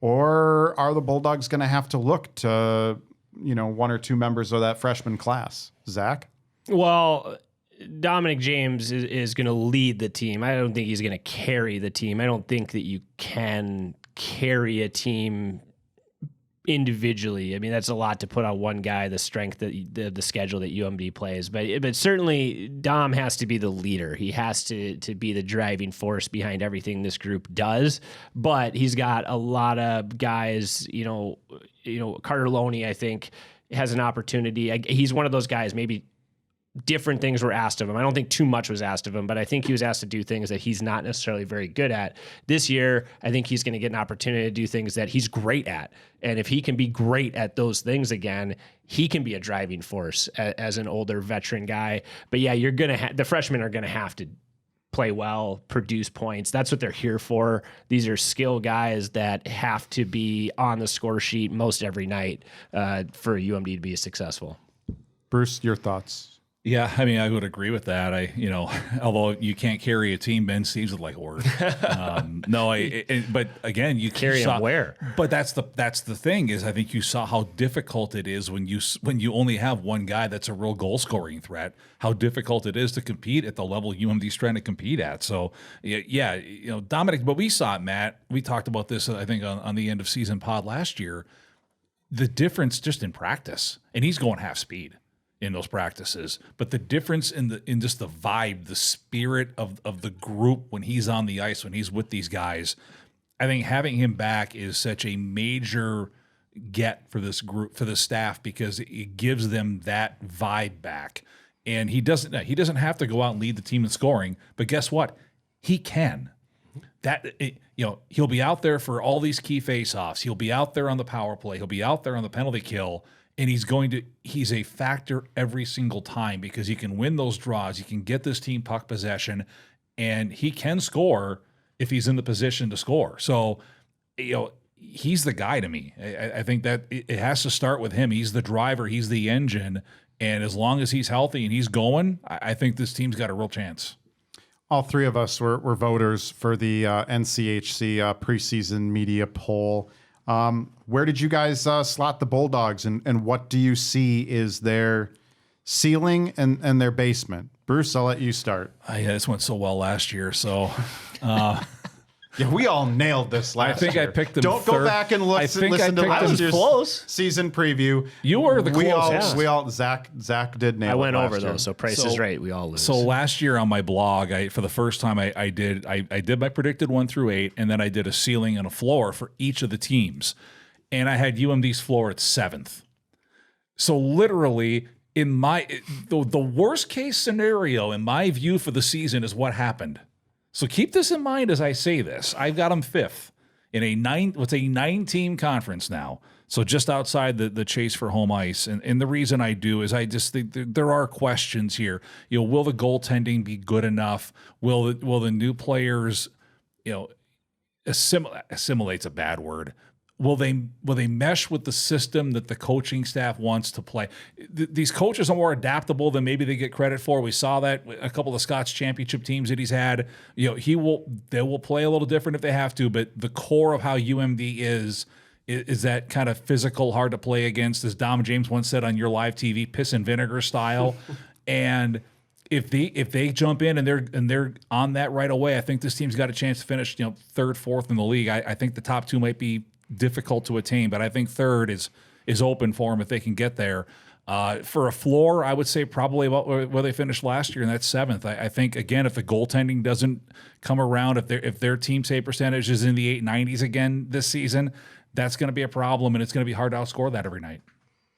or are the Bulldogs going to have to look to, 1 or 2 members of that freshman class? Zach? Well, Dominic James is going to lead the team. I don't think he's going to carry the team. I don't think that you can carry a team individually. I mean, that's a lot to put on one guy, the strength that the schedule that UMD plays. But certainly Dom has to be the leader. He has to be the driving force behind everything this group does. But he's got a lot of guys, Carter Loney, I think, has an opportunity. He's one of those guys, maybe different things were asked of him. I don't think too much was asked of him, but I think he was asked to do things that he's not necessarily very good at. This year, I think he's going to get an opportunity to do things that he's great at. And if he can be great at those things again, he can be a driving force as an older veteran guy. But yeah, you're going to the freshmen are going to have to play well, produce points. That's what they're here for. These are skill guys that have to be on the score sheet most every night for UMD to be successul. Bruce, your thoughts? Yeah, I mean, I would agree with that. Although you can't carry a team, Ben seems like a word. But again, you carry them where? But that's the thing is, I think you saw how difficult it is when you only have one guy that's a real goal scoring threat. How difficult it is to compete at the level UMD's trying to compete at. So yeah, Dominic. But we saw it, Matt. We talked about this, I think, on the end of season pod last year. The difference just in practice, and he's going half speed in those practices, but the difference in just the vibe, the spirit of the group when he's on the ice, when he's with these guys, I think having him back is such a major get for this group, for the staff, because it gives them that vibe back. And he doesn't have to go out and lead the team in scoring, but guess what? He can. He'll be out there for all these key faceoffs. He'll be out there on the power play. He'll be out there on the penalty kill. And he's a factor every single time because he can win those draws. He can get this team puck possession, and he can score if he's in the position to score. So, he's the guy to me. I think that it has to start with him. He's the driver. He's the engine. And as long as he's healthy and he's going, I think this team's got a real chance. All 3 of us were voters for the NCHC preseason media poll. Where did you guys slot the Bulldogs, and what do you see is their ceiling and their basement? Bruce, I'll let you start. This went so well last year, so yeah, we all nailed this last year. I think I picked them. Don't go back and listen to last year's season preview. You were the closest. We all Zach did nail it. I went over year. though, so Price is right. We all lose. So last year on my blog, for the first time, I did my predicted 1 through 8, and then I did a ceiling and a floor for each of the teams, and I had UMD's floor at 7th. So literally, in the worst case scenario in my view for the season is what happened. So keep this in mind as I say this. I've got them 5th in a 9-team conference now. So just outside the chase for home ice. And the reason I do is I just think there are questions here. Will the goaltending be good enough? Will the new players, assimilate's a bad word. Will they mesh with the system that the coaching staff wants to play? These coaches are more adaptable than maybe they get credit for. We saw that with a couple of Scott's championship teams that he's had. They will play a little different if they have to, but the core of how UMD is that kind of physical, hard to play against, as Dom James once said on your live TV, piss and vinegar style. And if they jump in and they're on that right away, I think this team's got a chance to finish 3rd, 4th in the league. I think the top 2 might be difficult to attain, but I think 3rd is open for them if they can get there. For a floor, I would say probably about where they finished last year, and that's 7th. I think, again, if the goaltending doesn't come around, if their team save percentage is in the 890s again this season, that's going to be a problem, and it's going to be hard to outscore that every night.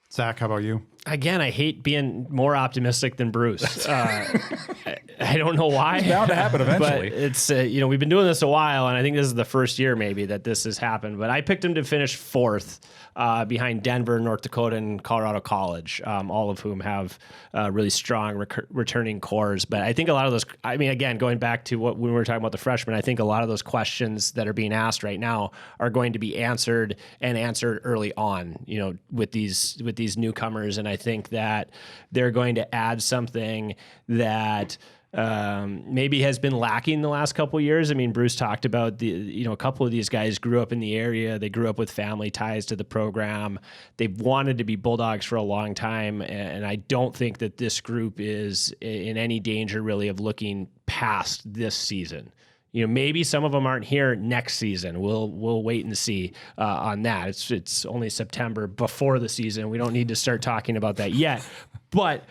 Zach, how about you? Again, I hate being more optimistic than Bruce. I don't know why. It's bound to happen eventually. But it's, we've been doing this a while, and I think this is the first year maybe that this has happened. But I picked him to finish 4th behind Denver, North Dakota, and Colorado College, all of whom have really strong returning cores. But I think a lot of those, again, going back to when we were talking about the freshmen, I think a lot of those questions that are being asked right now are going to be answered early on, with these newcomers. And I think that they're going to add something that maybe has been lacking the last couple of years. I mean, Bruce talked about a couple of these guys grew up in the area. They grew up with family ties to the program. They've wanted to be Bulldogs for a long time. And I don't think that this group is in any danger really of looking past this season. Maybe some of them aren't here next season. We'll wait and see on that. It's only September before the season. We don't need to start talking about that yet. But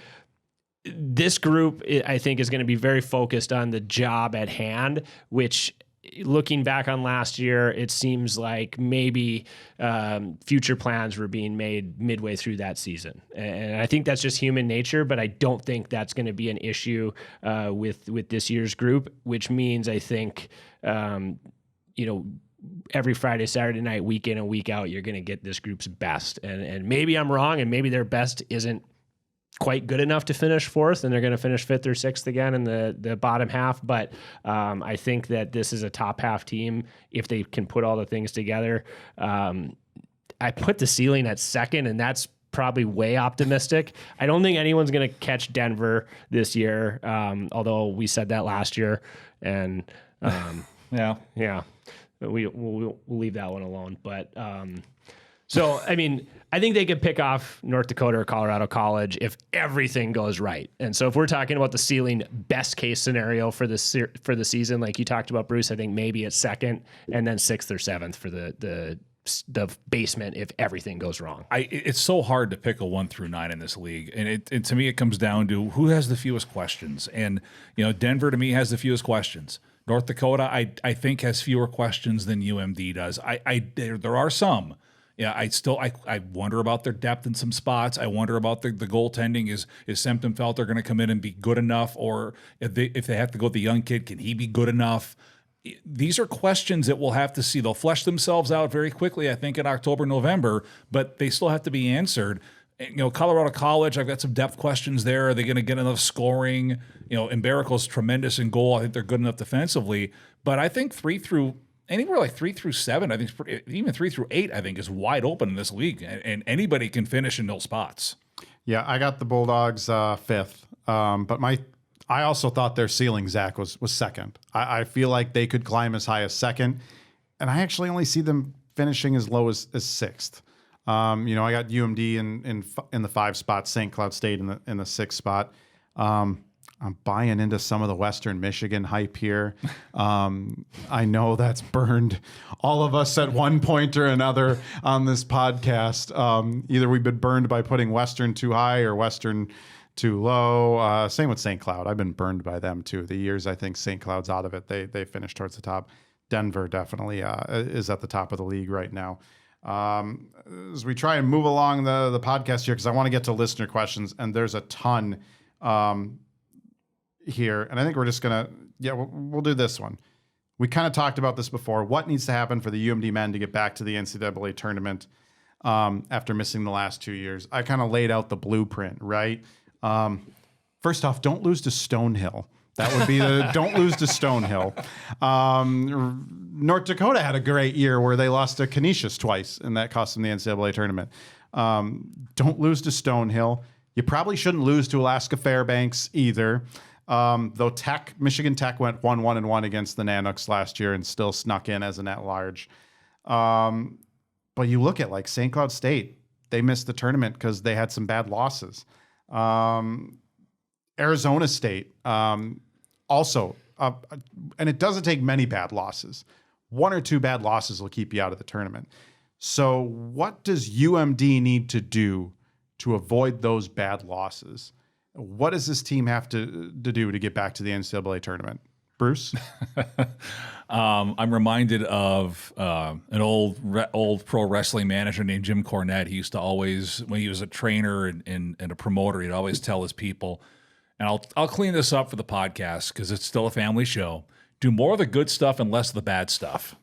this group, I think, is going to be very focused on the job at hand, which, looking back on last year, it seems like maybe future plans were being made midway through that season. And I think that's just human nature, but I don't think that's going to be an issue with this year's group, which means I think, every Friday, Saturday night, week in and week out, you're going to get this group's best. And maybe I'm wrong, and maybe their best isn't quite good enough to finish 4th, and they're going to finish 5th or 6th again in the bottom half. But I think that this is a top half team if they can put all the things together. I put the ceiling at 2nd, and that's probably way optimistic. I don't think anyone's going to catch Denver this year, although we said that last year. And yeah, we'll leave that one alone. But so, I think they could pick off North Dakota or Colorado College if everything goes right. And so if we're talking about the ceiling best case scenario for the season, like you talked about, Bruce, I think maybe it's 2nd and then 6th or 7th for the basement if everything goes wrong. It's so hard to pick a 1 through 9 in this league. And to me, it comes down to who has the fewest questions. And, Denver to me has the fewest questions. North Dakota, I think, has fewer questions than UMD does. There are some. Yeah, I wonder about their depth in some spots. I wonder about the goaltending. Is Sept and Felter going to come in and be good enough? Or if they have to go with the young kid, can he be good enough? These are questions that we'll have to see. They'll flesh themselves out very quickly, I think, in October, November, but they still have to be answered. Colorado College, I've got some depth questions there. Are they going to get enough scoring? Umberical's tremendous in goal. I think they're good enough defensively. But I think 3 through 7, I think even 3 through 8, I think is wide open in this league, and anybody can finish in those spots. Yeah, I got the Bulldogs 5th, but I also thought their ceiling, Zach, was 2nd. I feel like they could climb as high as 2nd, and I actually only see them finishing as low as 6th. I got UMD in the 5 spot, St. Cloud State in the 6th spot. I'm buying into some of the Western Michigan hype here. I know that's burned all of us at one point or another on this podcast. Either we've been burned by putting Western too high or Western too low. Same with St. Cloud. I've been burned by them too. The years I think St. Cloud's out of it, they finished towards the top. Denver definitely is at the top of the league right now. As we try and move along the podcast here, because I want to get to listener questions, and there's a ton here, and I think we're just gonna we'll do this one. We kind of talked about this before. What needs to happen for the UMD men to get back to the NCAA tournament after missing the last 2 years? I kind of laid out the blueprint, right? First off, don't lose to Stonehill. That would be don't lose to Stonehill. North Dakota had a great year where they lost to Canisius twice, and that cost them the NCAA tournament. Don't lose to Stonehill. You probably shouldn't lose to Alaska Fairbanks either. Though Michigan Tech went 1-1-1 against the Nanooks last year and still snuck in as an at-large. But you look at like St. Cloud State, they missed the tournament because they had some bad losses. Arizona State also, and it doesn't take many bad losses. 1 or 2 bad losses will keep you out of the tournament. So what does UMD need to do to avoid those bad losses? What does this team have to do to get back to the NCAA tournament? Bruce? I'm reminded of an old pro wrestling manager named Jim Cornette. He used to always, when he was a trainer and a promoter, he'd always tell his people, and I'll clean this up for the podcast because it's still a family show, do more of the good stuff and less of the bad stuff.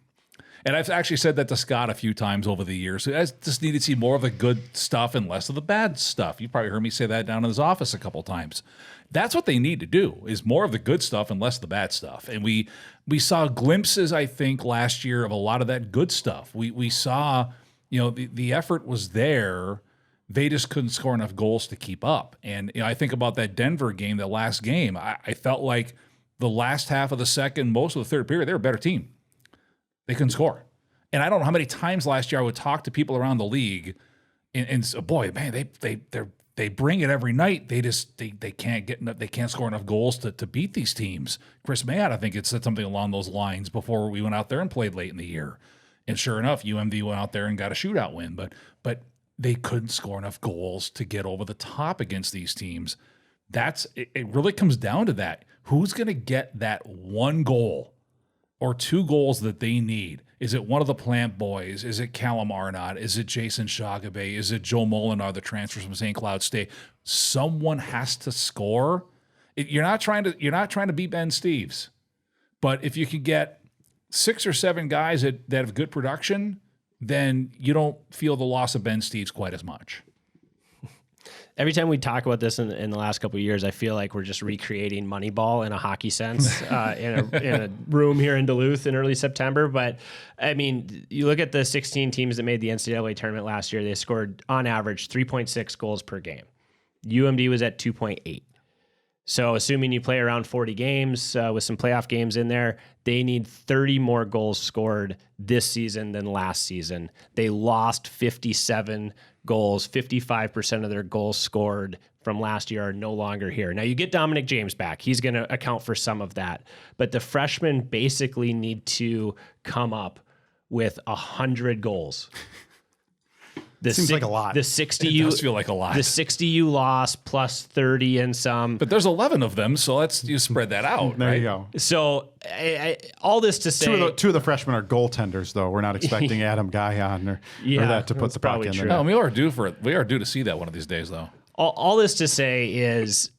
And I've actually said that to Scott a few times over the years. I just need to see more of the good stuff and less of the bad stuff. You probably heard me say that down in his office a couple of times. That's what they need to do, is more of the good stuff and less of the bad stuff. And we saw glimpses, I think, last year of a lot of that good stuff. We saw, the effort was there. They just couldn't score enough goals to keep up. And I think about that Denver game, the last game. I felt like the last half of the second, most of the third period, they were a better team. They couldn't score. And I don't know how many times last year I would talk to people around the league and boy, man, they bring it every night. They can't score enough goals to beat these teams. Chris Matt, I think, had said something along those lines before we went out there and played late in the year. And sure enough, UMD went out there and got a shootout win, but they couldn't score enough goals to get over the top against these teams. It really comes down to that. Who's going to get that one goal or two goals that they need? Is it one of the Plant boys? Is it Callum Arnott? Is it Jason Shagabe? Is it Joe Molinar, the transfer from St. Cloud State? Someone has to score. You're not trying to beat Ben Steeves, but if you can get 6 or 7 guys that have good production, then you don't feel the loss of Ben Steeves quite as much. Every time we talk about this in the last couple of years, I feel like we're just recreating Moneyball in a hockey sense in a room here in Duluth in early September. But, I mean, you look at the 16 teams that made the NCAA tournament last year, they scored, on average, 3.6 goals per game. UMD was at 2.8. So assuming you play around 40 games with some playoff games in there, they need 30 more goals scored this season than last season. They lost 57 goals. 55% of their goals scored from last year are no longer here. Now you get Dominic James back. He's going to account for some of that. But the freshmen basically need to come up with 100 goals. Seems like a lot. The 60 it does feel like a lot. The 60 you lost plus 30 and some. But there's 11 of them, so you spread that out. There right? you go. So all this to say, two of the freshmen are goaltenders, though. We're not expecting Adam Guyon or that to put the puck in there. No, we are due for it. We are due to see that one of these days, though. All this to say is,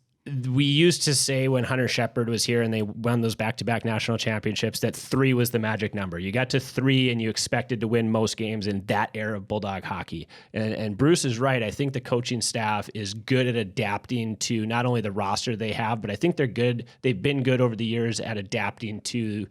we used to say when Hunter Shepard was here and they won those back-to-back national championships that 3 was the magic number. You got to 3 and you expected to win most games in that era of Bulldog hockey. And Bruce is right. I think the coaching staff is good at adapting to not only the roster they have, but I think they're good. They've been good over the years at adapting to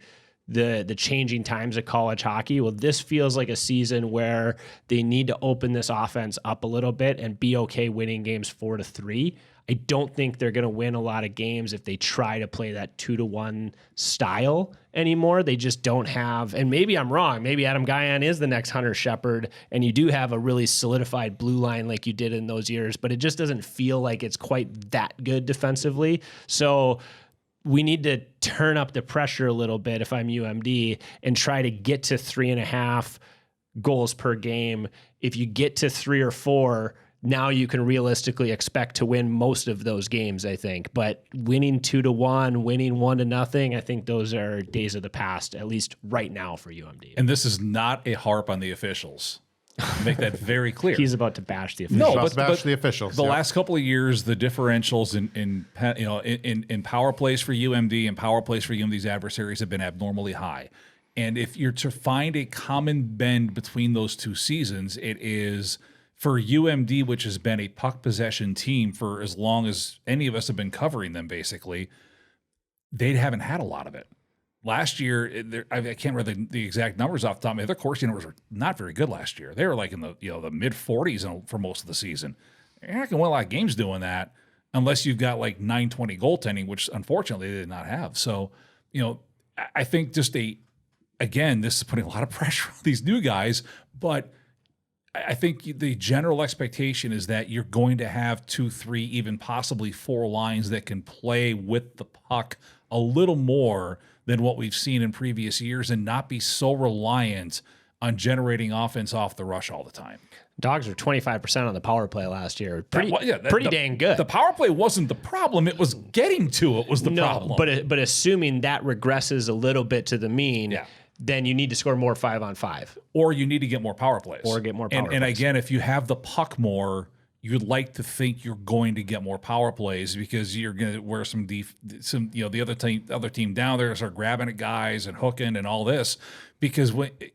the changing times of college hockey. Well, this feels like a season where they need to open this offense up a little bit and be okay winning games 4-3. I don't think they're going to win a lot of games if they try to play that 2-1 style anymore. They just don't have, and maybe I'm wrong. Maybe Adam Guyon is the next Hunter Shepard, and you do have a really solidified blue line like you did in those years, but it just doesn't feel like it's quite that good defensively. So we need to turn up the pressure a little bit if I'm UMD and try to get to 3.5 goals per game. If you get to 3 or 4, now you can realistically expect to win most of those games, I think. But winning 2-1, winning 1-0, I think those are days of the past, at least right now for UMD. And this is not a harp on the officials. Make that very clear. He's about to bash the officials. No, but the officials. The last couple of years, the differentials in power plays for UMD and power plays for UMD's adversaries have been abnormally high. And if you're to find a common bend between those two seasons, it is for UMD, which has been a puck possession team for as long as any of us have been covering them, basically, they haven't had a lot of it. Last year, I can't remember the exact numbers off the top of my head. Their Corsi numbers were not very good last year. They were like in the mid 40s for most of the season. You're not going to win a lot of games doing that unless you've got like 920 goaltending, which unfortunately they did not have. So, I think again, this is putting a lot of pressure on these new guys, but I think the general expectation is that you're going to have 2, 3, even possibly 4 lines that can play with the puck a little more than what we've seen in previous years and not be so reliant on generating offense off the rush all the time. Dogs were 25% on the power play last year. Pretty Pretty dang good. The power play wasn't the problem. It was getting to it was the problem. But assuming that regresses a little bit to the mean, then you need to score more 5-on-5. Or you need to get more power plays. And again, if you have the puck more, you'd like to think you're going to get more power plays because you're going to wear some the other team down there start grabbing at guys and hooking and all this. Because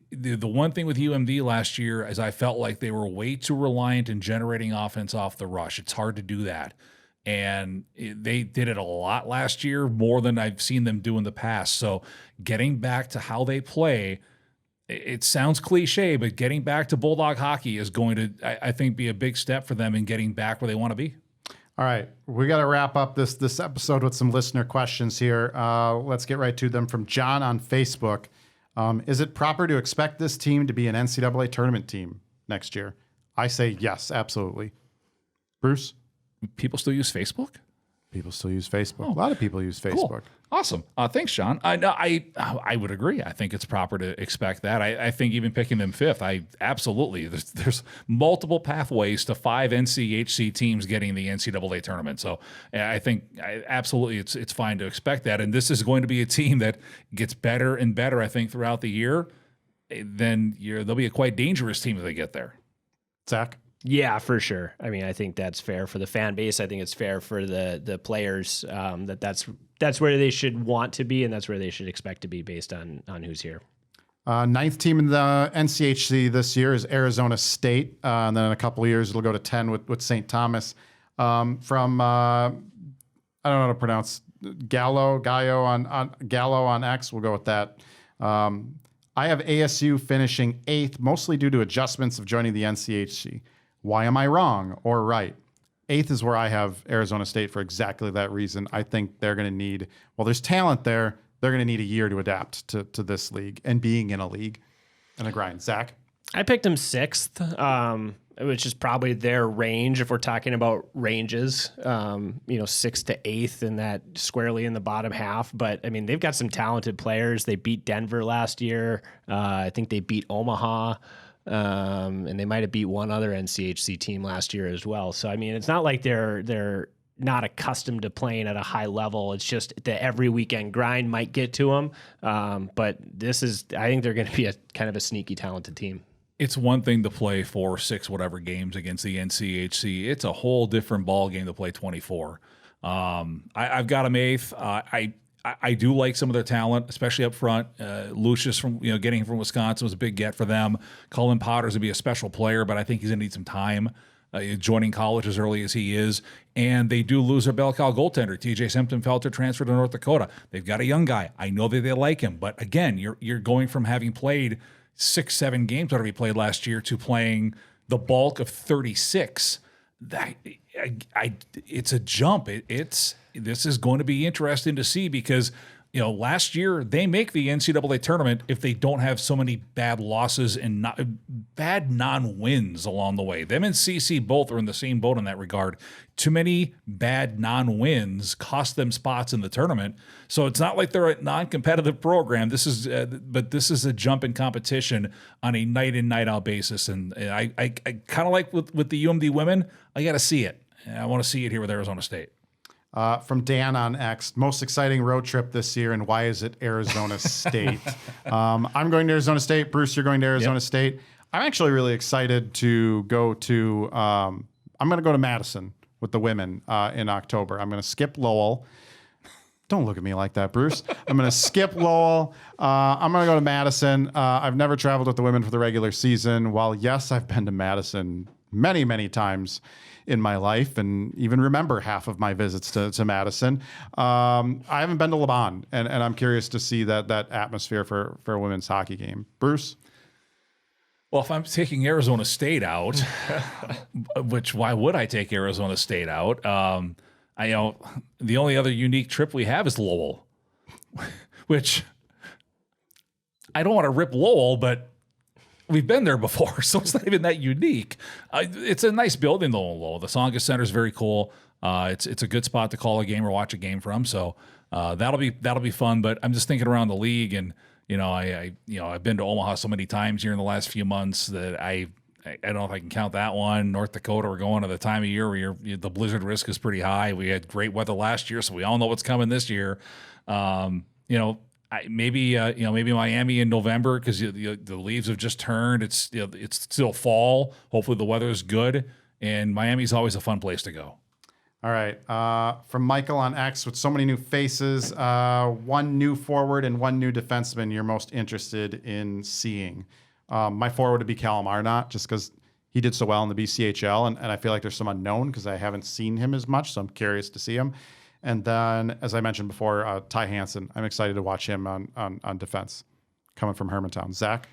the one thing with UMD last year is I felt like they were way too reliant in generating offense off the rush. It's hard to do that. And they did it a lot last year, more than I've seen them do in the past. So getting back to how they play, it sounds cliche, but getting back to Bulldog hockey is going to, I think, be a big step for them in getting back where they want to be. All right, we got to wrap up this episode with some listener questions here. Let's get right to them from John on Facebook. Is it proper to expect this team to be an NCAA tournament team next year? I say yes, absolutely. Bruce? People still use Facebook? People still use Facebook. A lot of people use Facebook. Cool. Awesome. Thanks, Sean. I would agree. I think it's proper to expect that. I think even picking them fifth, there's multiple pathways to 5 NCHC teams getting the NCAA tournament. So I think absolutely it's fine to expect that. And this is going to be a team that gets better and better, I think, throughout the year. Then they'll be a quite dangerous team if they get there. Zach? Yeah, for sure. I mean, I think that's fair for the fan base. I think it's fair for the players. That's where they should want to be, and that's where they should expect to be based on who's here. Ninth team in the NCHC this year is Arizona State, and then in a couple of years it'll go to 10 with St. Thomas. I don't know how to pronounce Gallo on X. We'll go with that. I have ASU finishing 8th, mostly due to adjustments of joining the NCHC. Why am I wrong or right? 8th is where I have Arizona State for exactly that reason. I think they're going to need, there's talent there. They're going to need a year to adapt to this league and being in a league and a grind. Zach? I picked them 6th, which is probably their range if we're talking about ranges, 6th to 8th and that squarely in the bottom half. But, I mean, they've got some talented players. They beat Denver last year. I think they beat Omaha. And they might have beat one other NCHC team last year as well. So, I mean, it's not like they're not accustomed to playing at a high level. It's just the every weekend grind might get to them. But I think they're going to be a kind of a sneaky talented team. It's one thing to play 4, 6, whatever games against the NCHC. It's a whole different ball game to play 24. I've got them 8th. I do like some of their talent, especially up front. Lucius getting from Wisconsin was a big get for them. Cullen Potter's going to be a special player, but I think he's going to need some time joining college as early as he is. And they do lose their bell cow goaltender. TJ Sempton-Felter transferred to North Dakota. They've got a young guy. I know that they like him, but again, you're going from having played 6, 7 games that he played last year to playing the bulk of 36. It's a jump. This is going to be interesting to see because, last year they make the NCAA tournament if they don't have so many bad losses and bad non-wins along the way. Them and CC both are in the same boat in that regard. Too many bad non-wins cost them spots in the tournament. So it's not like they're a non-competitive program. This is a jump in competition on a night in, night out basis. And I kind of like with the UMD women, I got to see it. I want to see it here with Arizona State. From Dan on X, most exciting road trip this year, and why is it Arizona State? I'm going to Arizona State. Bruce, you're going to Arizona State. I'm actually really excited to go to. I'm going to go to Madison with the women in October. I'm going to skip Lowell. Don't look at me like that, Bruce. I'm going to skip Lowell. I'm going to go to Madison. I've never traveled with the women for the regular season. While yes, I've been to Madison many, many times in my life and even remember half of my visits to Madison. I haven't been to Le Bon, and I'm curious to see that atmosphere for a women's hockey game. Bruce? Well, if I'm taking Arizona State out, which why would I take Arizona State out? The only other unique trip we have is Lowell, which I don't want to rip Lowell, but we've been there before, so it's not even that unique. It's a nice building, though, in Lowell. The Tsongas Center is very cool. It's a good spot to call a game or watch a game from. So that'll be fun. But I'm just thinking around the league, and I've been to Omaha so many times here in the last few months that I I don't know if I can count that one. North Dakota, we're going to the time of year where the blizzard risk is pretty high. We had great weather last year, so we all know what's coming this year. Maybe Miami in November because the leaves have just turned. It's it's still fall. Hopefully the weather is good, and Miami's always a fun place to go. All right. From Michael on X, with so many new faces, one new forward and one new defenseman you're most interested in seeing. My forward would be Callum Arnott, just because he did so well in the BCHL, and I feel like there's some unknown because I haven't seen him as much, so I'm curious to see him. And then, as I mentioned before, Ty Hansen. I'm excited to watch him on defense, coming from Hermantown. Zach?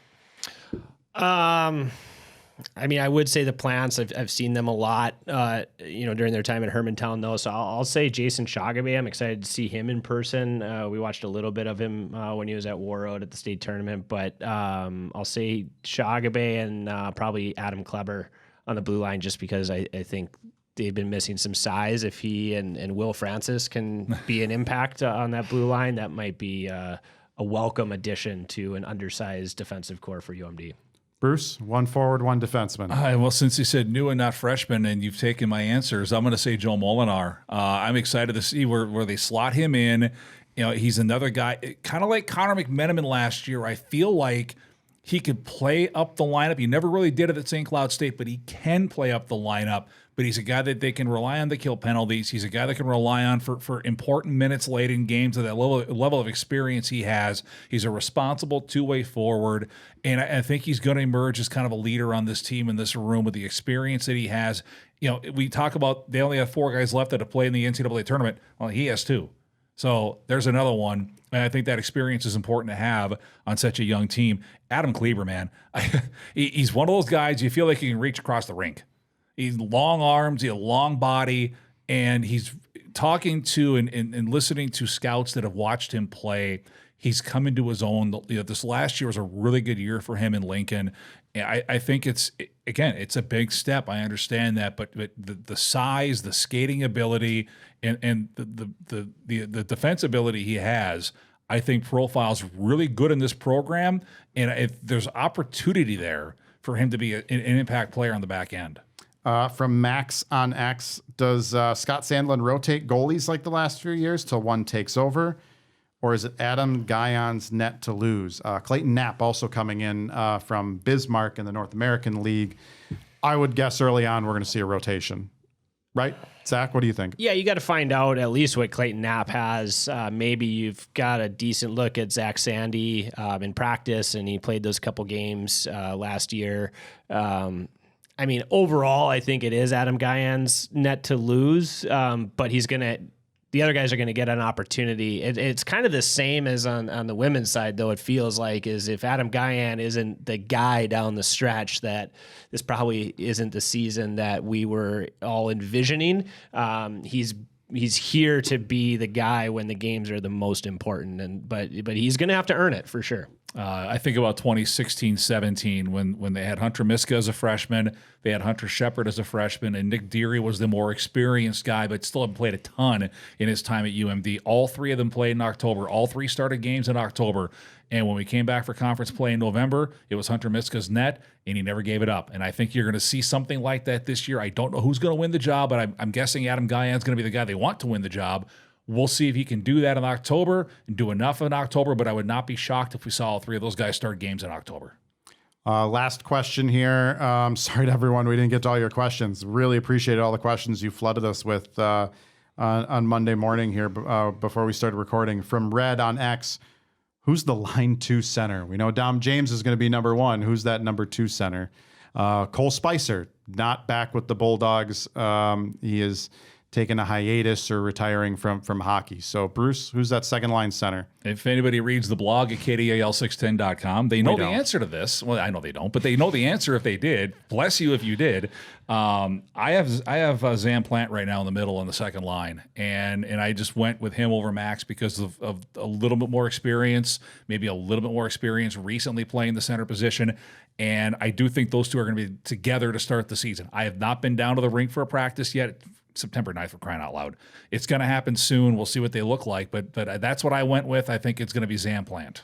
I would say the Plants. I've seen them a lot, during their time at Hermantown, though. So I'll say Jason Shagabe. I'm excited to see him in person. We watched a little bit of him when he was at Warroad at the state tournament, but I'll say Shagabe and probably Adam Kleber on the blue line, just because I think they've been missing some size. If he and Will Francis can be an impact on that blue line, that might be a welcome addition to an undersized defensive core for UMD. Bruce, one forward, one defenseman. Well, since you said new and not freshman, and you've taken my answers, I'm going to say Joe Molinar. I'm excited to see where they slot him in. He's another guy, kind of like Connor McMenamin last year. I feel like he could play up the lineup. He never really did it at St. Cloud State, but he can play up the lineup. But he's a guy that they can rely on to kill penalties. He's a guy that can rely on for important minutes late in games. At that level of experience he has, he's a responsible two-way forward, and I think he's going to emerge as kind of a leader on this team in this room with the experience that he has. We talk about they only have 4 guys left that have played in the NCAA tournament. Well, he has 2. So there's another one, and I think that experience is important to have on such a young team. Adam Kleber, man, he's one of those guys you feel like you can reach across the rink. He's long arms, he has a long body, and he's talking to and listening to scouts that have watched him play. He's come into his own. This last year was a really good year for him in Lincoln. I think it's a big step. I understand that, but the size, the skating ability, and the defense ability he has, I think profiles really good in this program. And if there's opportunity there for him to be an impact player on the back end. From Max on X, does Scott Sandlin rotate goalies like the last few years till one takes over? Or is it Adam Guyon's net to lose? Clayton Knapp also coming in from Bismarck in the North American League. I would guess early on we're going to see a rotation. Right? Zach, what do you think? Yeah, you got to find out at least what Clayton Knapp has. Maybe you've got a decent look at Zach Sandy in practice, and he played those couple games last year. Overall, I think it is Adam Guyon's net to lose, but the other guys are going to get an opportunity. It's kind of the same as on the women's side, though. It feels like is if Adam Guyon isn't the guy down the stretch, that this probably isn't the season that we were all envisioning. He's here to be the guy when the games are the most important, but he's going to have to earn it for sure. I think about 2016-17 when they had Hunter Miska as a freshman, they had Hunter Shepard as a freshman, and Nick Deary was the more experienced guy, but still hadn't played a ton in his time at UMD. All 3 of them played in October. All 3 started games in October. And when we came back for conference play in November, it was Hunter Miska's net, and he never gave it up. And I think you're going to see something like that this year. I don't know who's going to win the job, but I'm guessing Adam Guyon's going to be the guy they want to win the job. We'll see if he can do that in October and do enough in October, but I would not be shocked if we saw all 3 of those guys start games in October. Last question here. Sorry to everyone, we didn't get to all your questions. Really appreciate all the questions you flooded us with on Monday morning here before we started recording. From Red on X, who's the line 2 center? We know Dom James is going to be number 1. Who's that number 2 center? Cole Spicer, not back with the Bulldogs. He is taking a hiatus or retiring from hockey. So, Bruce, who's that second line center? If anybody reads the blog at KDAL610.com, they know the answer to this. Well, I know they don't, but they know the answer if they did. Bless you if you did. I have Zam Plant right now in the middle on the second line, and I just went with him over Max because of a little bit more experience, maybe a little bit more experience recently playing the center position. And I do think those 2 are going to be together to start the season. I have not been down to the rink for a practice yet. September 9th, for crying out loud. It's going to happen soon. We'll see what they look like, but that's what I went with. I think it's going to be Zam Plant.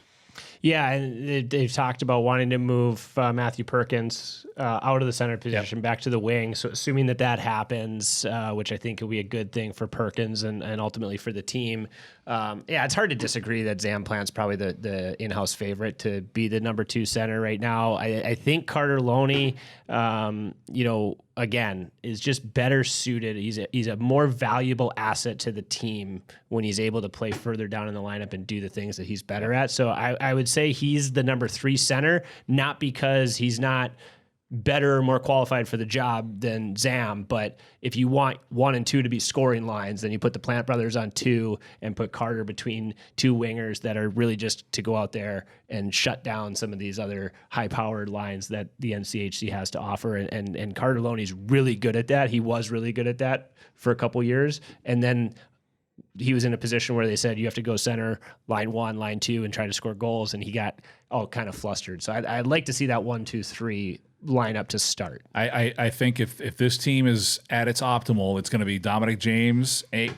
Yeah, and they've talked about wanting to move Matthew Perkins out of the center position back to the wing. So assuming that happens, which I think will be a good thing for Perkins and ultimately for the team. It's hard to disagree that Zamplant's probably the in-house favorite to be the number 2 center right now. I think Carter Loney, again, is just better suited. He's a more valuable asset to the team when he's able to play further down in the lineup and do the things that he's better at. So I would say he's the number 3 center, not because he's not better or more qualified for the job than Zam, but if you want 1 and 2 to be scoring lines, then you put the Plant brothers on 2 and put Carter between 2 wingers that are really just to go out there and shut down some of these other high-powered lines that the NCHC has to offer. And Carter Loney's really good at that. He was really good at that for a couple years. And then he was in a position where they said, you have to go center, line 1, line 2, and try to score goals. And he got all kind of flustered. So I'd like to see that 1, 2, 3 lineup to start. I think if this team is at its optimal, it's going to be Dominic James, a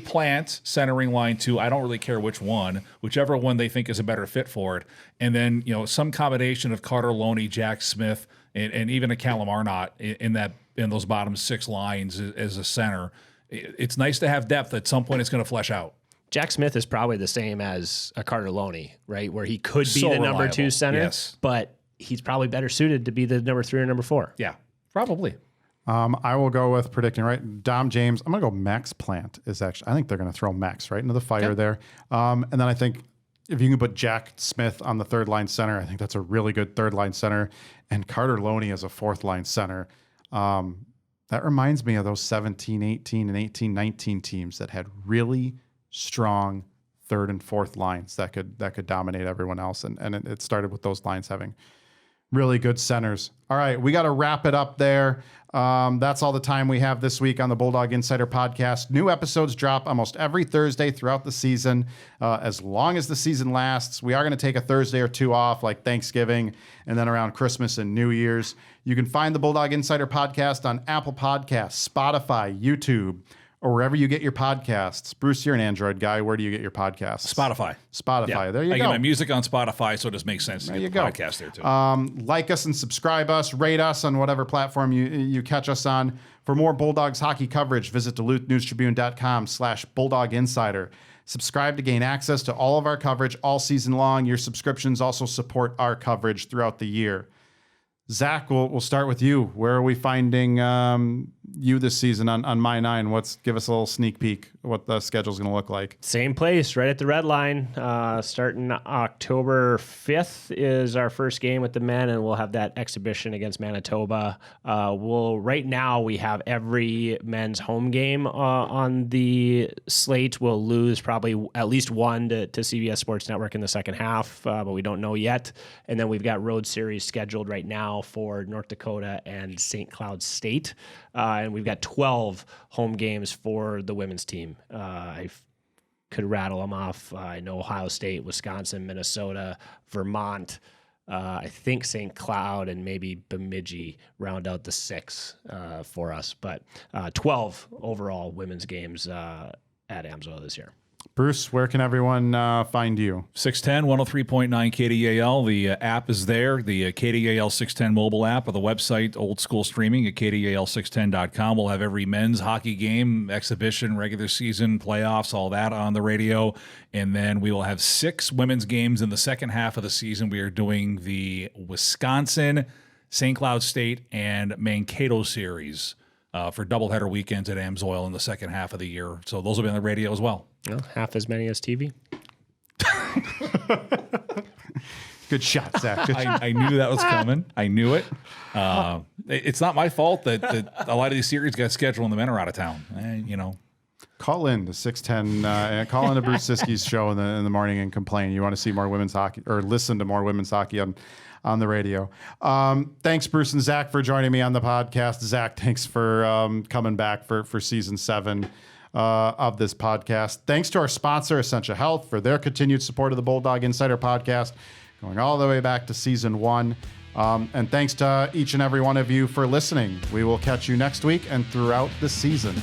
Plant centering line 2. I don't really care whichever one they think is a better fit for it. And then, some combination of Carter Loney, Jack Smith, and even a Callum Arnott in those bottom 6 lines as a center. It's nice to have depth. At some point, it's going to flesh out. Jack Smith is probably the same as a Carter Loney, right? Where he could be the number 2 center, yes, but he's probably better suited to be the number 3 or number 4. Yeah, probably. I will go with predicting, right? Dom James. I'm going to go Max Plant is actually, I think they're going to throw Max right into the fire there. And then I think if you can put Jack Smith on the 3rd line center, I think that's a really good 3rd line center. And Carter Loney as a 4th line center. That reminds me of those 17-18 and 18-19 teams that had really strong 3rd and 4th lines that could dominate everyone else. And it started with those lines having really good centers. All right, we got to wrap it up there. That's all the time we have this week on the Bulldog Insider Podcast. New episodes drop almost every Thursday throughout the season, as long as the season lasts. We are going to take a Thursday or 2 off, like Thanksgiving, and then around Christmas and New Year's. You can find the Bulldog Insider Podcast on Apple Podcasts, Spotify, YouTube, or wherever you get your podcasts. Bruce, you're an Android guy. Where do you get your podcasts? Spotify. Yeah. There you go. I get my music on Spotify, so it just makes sense to get the podcast there too. Like us and subscribe us, rate us on whatever platform you catch us on. For more Bulldogs hockey coverage, visit DuluthNewsTribune.com/Bulldog Insider. Subscribe to gain access to all of our coverage all season long. Your subscriptions also support our coverage throughout the year. Zach, we'll start with you. Where are we finding you this season on My 9? Give us a little sneak peek what the schedule's going to look like. Same place, right at the red line. Starting October 5th is our first game with the men, and we'll have that exhibition against Manitoba. Right now we have every men's home game on the slate. We'll lose probably at least one to CBS Sports Network in the second half, but we don't know yet. And then we've got road series scheduled right now for North Dakota and St. Cloud State. And we've got 12 home games for the women's team. I could rattle them off. I know Ohio State, Wisconsin, Minnesota, Vermont, I think St. Cloud, and maybe Bemidji round out the 6 for us. But 12 overall women's games at Amsoil this year. Bruce, where can everyone find you? 610, 103.9 KDAL. The app is there, the KDAL 610 mobile app, or the website, old school streaming at KDAL610.com. We'll have every men's hockey game, exhibition, regular season, playoffs, all that on the radio. And then we will have 6 women's games in the second half of the season. We are doing the Wisconsin, St. Cloud State, and Mankato series for doubleheader weekends at Amsoil in the second half of the year. So those will be on the radio as well. Well, half as many as TV. Good shot, Zach. I knew that was coming. I knew it. It's not my fault that a lot of these series got scheduled and the men are out of town. Call in to 610. Call into Bruce Ciskie's show in the morning and complain. You want to see more women's hockey or listen to more women's hockey on the radio. Thanks, Bruce and Zach, for joining me on the podcast. Zach, thanks for coming back for season 7 of this podcast. Thanks to our sponsor, Essentia Health, for their continued support of the Bulldog Insider Podcast, going all the way back to season 1. And thanks to each and every one of you for listening. We will catch you next week and throughout the season.